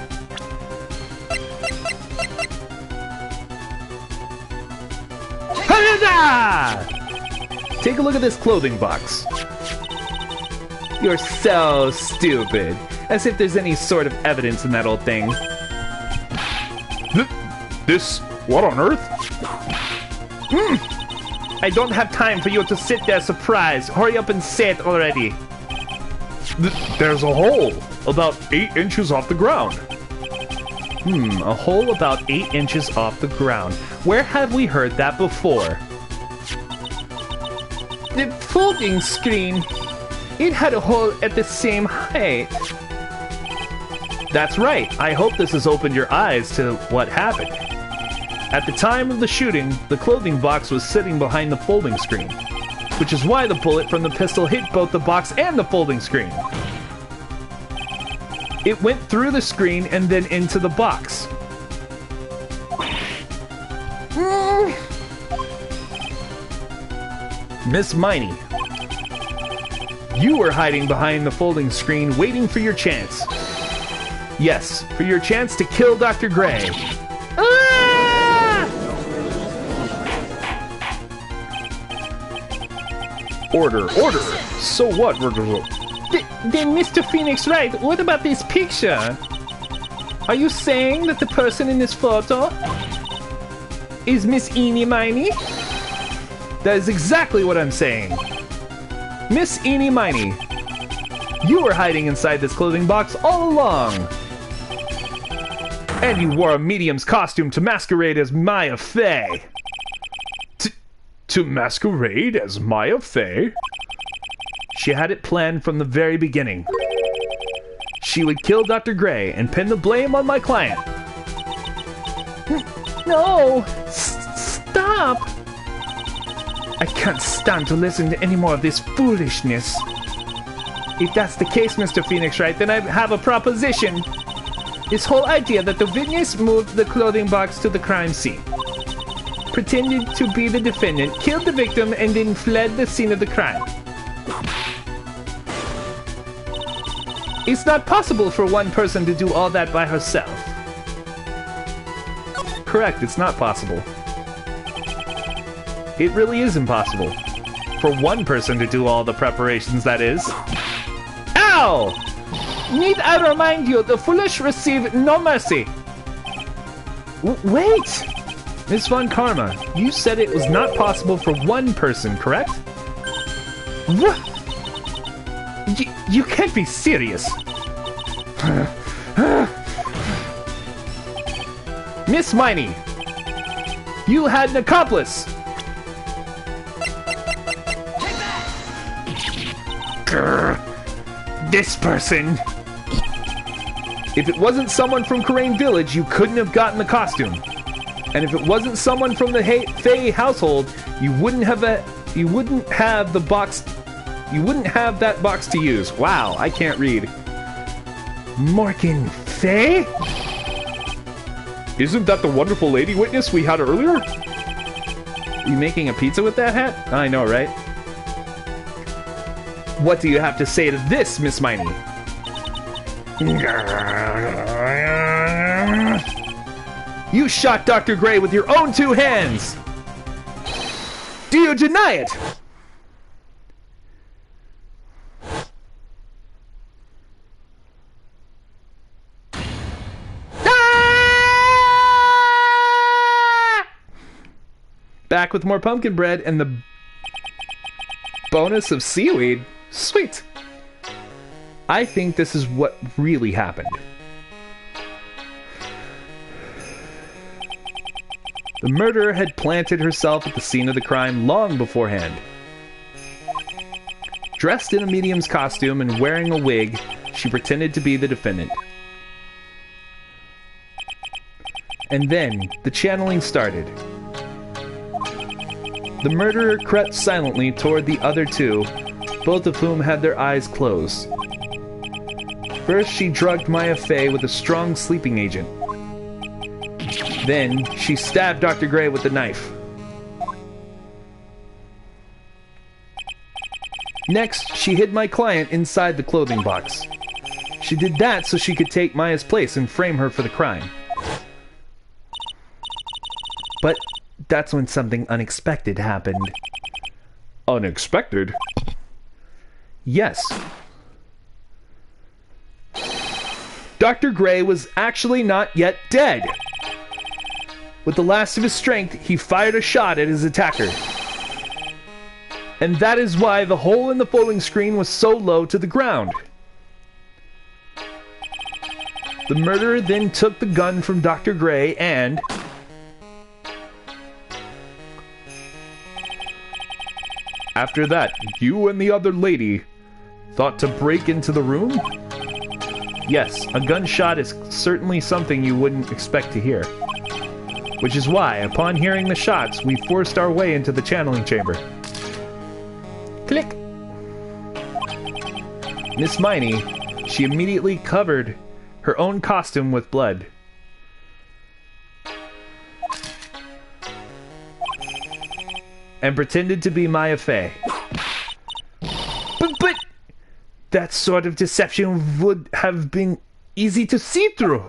Take a look at this clothing box. You're so stupid. As if there's any sort of evidence in that old thing. This... what on earth? I don't have time for you to sit there surprised. Hurry up and say it already. There's a hole about 8 inches off the ground. A hole about 8 inches off the ground. Where have we heard that before? The folding screen. It had a hole at the same height. That's right. I hope this has opened your eyes to what happened. At the time of the shooting, the clothing box was sitting behind the folding screen, which is why the bullet from the pistol hit both the box and the folding screen. It went through the screen and then into the box. Miss Miney, you were hiding behind the folding screen waiting for your chance. Yes, for your chance to kill Dr. Gray. Order, order! So what, Then Mr. Phoenix Wright, what about this picture? Are you saying that the person in this photo is Miss Eenie Miney? That is exactly what I'm saying. Miss Eenie Miney, you were hiding inside this clothing box all along. And you wore a medium's costume to masquerade as Maya Fey. To masquerade as Maya Fey? She had it planned from the very beginning. She would kill Dr. Gray and pin the blame on my client. No! Stop! I can't stand to listen to any more of this foolishness. If that's the case, Mr. Phoenix Wright, then I have a proposition. This whole idea that the witness moved the clothing box to the crime scene, pretended to be the defendant, killed the victim, and then fled the scene of the crime. It's not possible for one person to do all that by herself. Correct, it's not possible. It really is impossible. For one person to do all the preparations, that is. Ow! Need I remind you, the foolish receive no mercy. Wait! Miss Von Karma, you said it was not possible for one person, correct? What? You can't be serious. Miss Miney, you had an accomplice. Grr, this person. If it wasn't someone from Karain Village, you couldn't have gotten the costume. And if it wasn't someone from the Fey household, you wouldn't have that box to use. Wow, I can't read. Morgan Fey? Isn't that the wonderful lady witness we had earlier? You making a pizza with that hat? I know, right? What do you have to say to this, Miss Miney? You shot Dr. Gray with your own two hands! Do you deny it? Back with more pumpkin bread and the bonus of seaweed. Sweet. I think this is what really happened. The murderer had planted herself at the scene of the crime long beforehand. Dressed in a medium's costume and wearing a wig, she pretended to be the defendant. And then, the channeling started. The murderer crept silently toward the other two, both of whom had their eyes closed. First, she drugged Maya Fey with a strong sleeping agent. Then, she stabbed Dr. Gray with the knife. Next, she hid my client inside the clothing box. She did that so she could take Maya's place and frame her for the crime. But that's when something unexpected happened. Unexpected? Yes. Dr. Gray was actually not yet dead. With the last of his strength, he fired a shot at his attacker. And that is why the hole in the folding screen was so low to the ground. The murderer then took the gun from Dr. Gray and... After that, you and the other lady thought to break into the room? Yes, a gunshot is certainly something you wouldn't expect to hear. Which is why, upon hearing the shots, we forced our way into the channeling chamber. Click! Miss Miney, she immediately covered her own costume with blood. And pretended to be Maya Fey. But that sort of deception would have been easy to see through.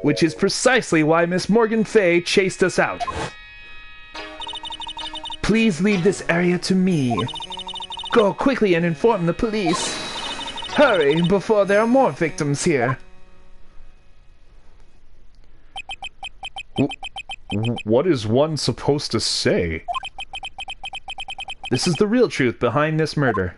Which is precisely why Miss Morgan Fey chased us out. Please leave this area to me. Go quickly and inform the police. Hurry before there are more victims here. What is one supposed to say? This is the real truth behind this murder.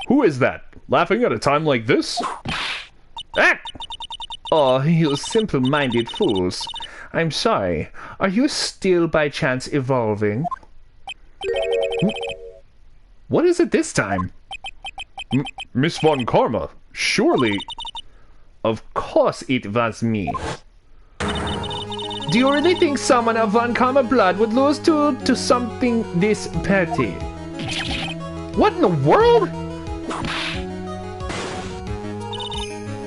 Who is that? Laughing at a time like this? Ah! Oh, you simple-minded fools. I'm sorry. Are you still by chance evolving? What is it this time? Miss Von Karma, surely... Of course it was me. Do you really think someone of Von Karma blood would lose to something this petty? What in the world?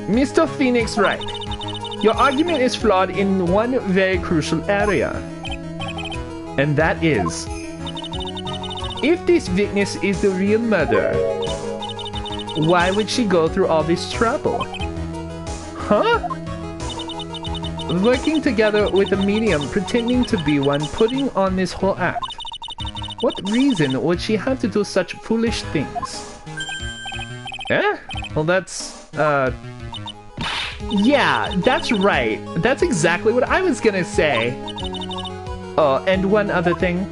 Mr. Phoenix Wright, your argument is flawed in one very crucial area. And that is, if this witness is the real murderer, why would she go through all this trouble? Huh? Working together with a medium, pretending to be one, putting on this whole act. What reason would she have to do such foolish things? Eh? Well, that's, Yeah, that's right. That's exactly what I was gonna say. Oh, and one other thing.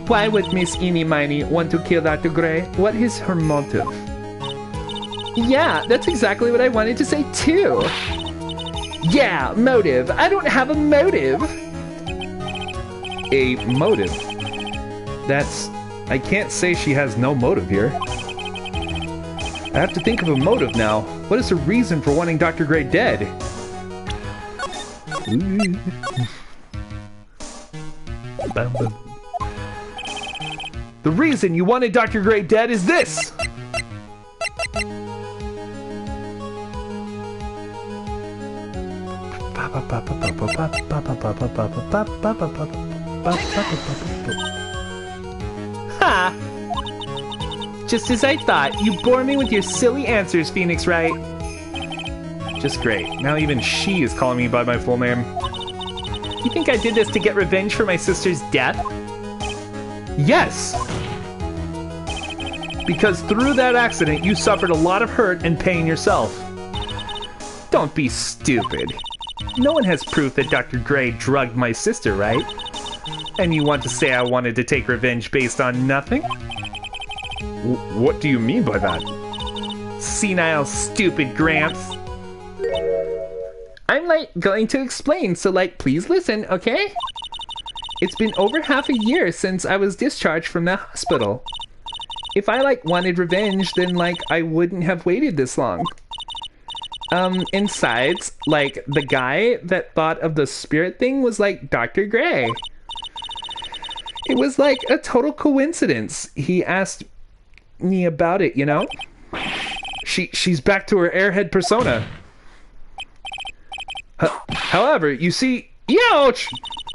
Why would Miss Eenie Miney want to kill Dr. Gray? What is her motive? Yeah, that's exactly what I wanted to say too. Yeah, motive. I don't have a motive. a motive. I can't say she has no motive here. I have to think of a motive now. What is her reason for wanting Dr. Gray dead? The reason you wanted Dr. Gray dead is this! Ha! Just as I thought, you bore me with your silly answers, Phoenix Wright. Just great. Now even she is calling me by my full name. You think I did this to get revenge for my sister's death? Yes! Because through that accident, you suffered a lot of hurt and pain yourself. Don't be stupid. No one has proof that Dr. Gray drugged my sister, right? And you want to say I wanted to take revenge based on nothing? What do you mean by that? Senile, stupid Gramps. I'm, going to explain, so, please listen, okay? It's been over half a year since I was discharged from the hospital. If I, wanted revenge, then, I wouldn't have waited this long. And besides, the guy that thought of the spirit thing was, Dr. Gray. It was, a total coincidence. He asked me about it, you know? She's back to her airhead persona. However, you see... Ouch!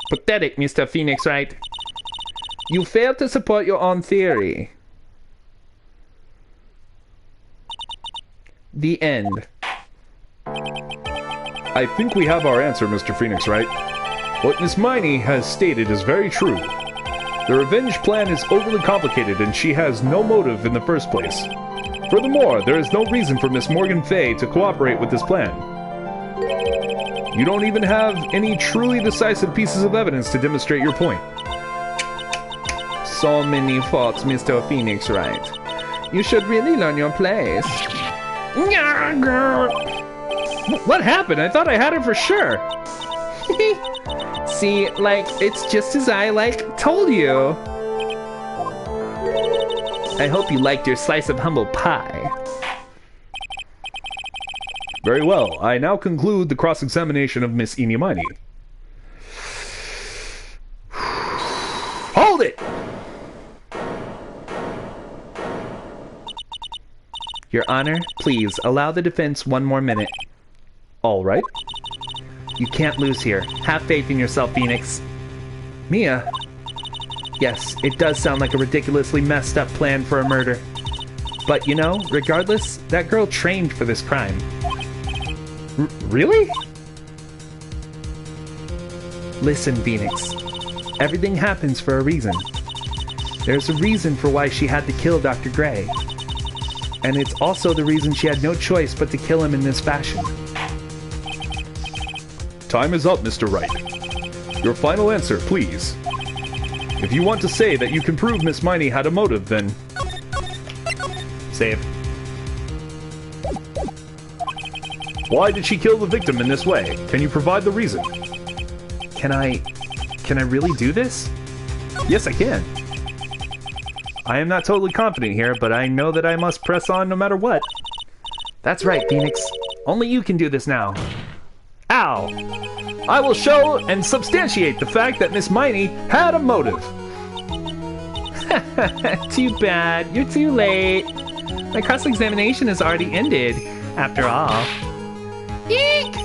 Pathetic, Mr. Phoenix Wright. You failed to support your own theory. The end. I think we have our answer, Mr. Phoenix Wright. What Miss Miney has stated is very true. The revenge plan is overly complicated and she has no motive in the first place. Furthermore, there is no reason for Miss Morgan Fay to cooperate with this plan. You don't even have any truly decisive pieces of evidence to demonstrate your point. So many faults, Mr. Phoenix Wright. You should really learn your place. What happened? I thought I had it for sure. See, it's just as I, told you. I hope you liked your slice of humble pie. Very well. I now conclude the cross-examination of Miss Eenie Miney. Hold it! Your Honor, please allow the defense one more minute. All right. You can't lose here. Have faith in yourself, Phoenix. Mia. Yes, it does sound like a ridiculously messed up plan for a murder. But you know, regardless, that girl trained for this crime. Really? Listen, Phoenix. Everything happens for a reason. There's a reason for why she had to kill Dr. Gray. And it's also the reason she had no choice but to kill him in this fashion. Time is up, Mr. Wright. Your final answer, please. If you want to say that you can prove Miss Miney had a motive, then... Save. Why did she kill the victim in this way? Can you provide the reason? Can I really do this? Yes, I can. I am not totally confident here, but I know that I must press on no matter what. That's right, Phoenix. Only you can do this now. Ow! I will show and substantiate the fact that Miss Miney had a motive. Too bad. You're too late. My cross-examination has already ended, after all. Eek!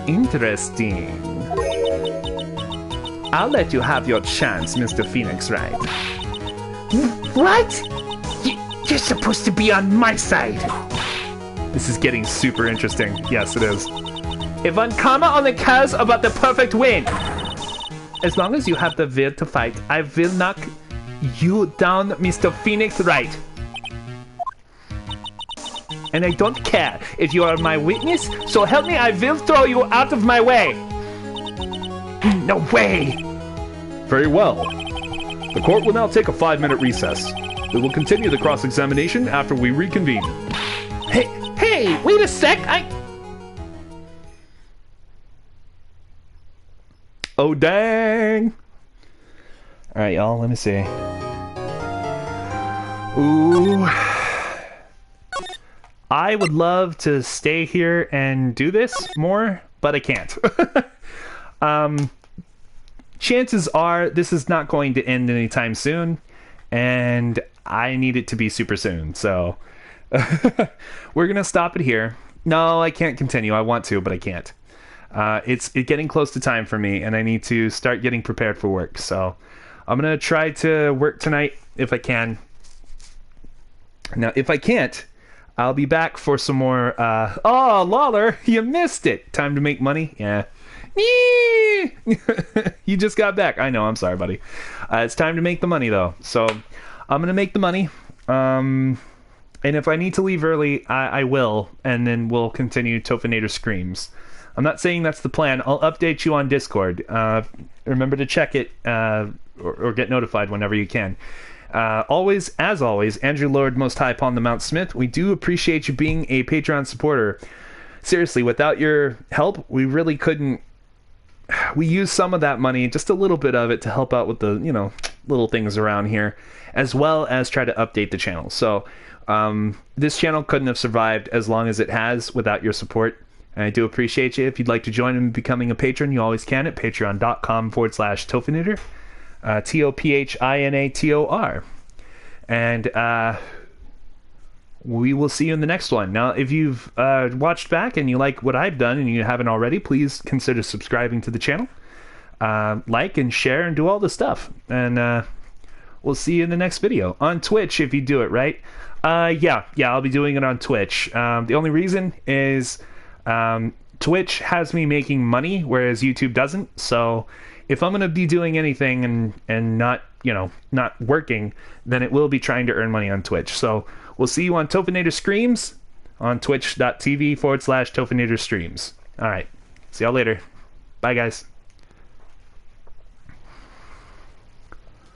Interesting. I'll let you have your chance, Mr. Phoenix Wright. What? You're supposed to be on my side. This is getting super interesting. Yes, it is. If one karma only cares about the perfect win. As long as you have the will to fight, I will knock you down, Mr. Phoenix Wright. And I don't care if you are my witness, so help me, I will throw you out of my way. No way. Very well. The court will now take a 5-minute recess. We will continue the cross-examination after we reconvene. Hey, wait a sec, Oh, dang! Alright, y'all, let me see. Ooh. I would love to stay here and do this more, but I can't. Chances are this is not going to end anytime soon, and I need it to be super soon, so we're gonna stop it here. No, I can't continue. I want to, but I can't. It's getting close to time for me, and I need to start getting prepared for work, so I'm gonna try to work tonight if I can. Now, if I can't, I'll be back for some more, oh, Lawler, you missed it! Time to make money? Yeah. You just got back. I know, I'm sorry, buddy. It's time to make the money, though. So, I'm gonna make the money. And if I need to leave early, I will. And then we'll continue Tophinator Screams. I'm not saying that's the plan. I'll update you on Discord. Remember to check it, or get notified whenever you can. Always, as always, Andrew Lord, Most High upon the Mount Smith, we do appreciate you being a Patreon supporter. Seriously, without your help, we really couldn't... We use some of that money, just a little bit of it, to help out with the, little things around here, as well as try to update the channel. So, this channel couldn't have survived as long as it has without your support. And I do appreciate you. If you'd like to join in becoming a patron, you always can at patreon.com/Tophinator. Tophinator. And we will see you in the next one. Now, if you've watched back and you like what I've done and you haven't already, please consider subscribing to the channel. Like and share and do all the stuff. And we'll see you in the next video. On Twitch, if you do it, right? Yeah, I'll be doing it on Twitch. The only reason is Twitch has me making money, whereas YouTube doesn't. So if I'm going to be doing anything and not, not working, then it will be trying to earn money on Twitch. So we'll see you on Tophinator Screams on twitch.tv/Tophinator Streams. All right. See y'all later. Bye, guys.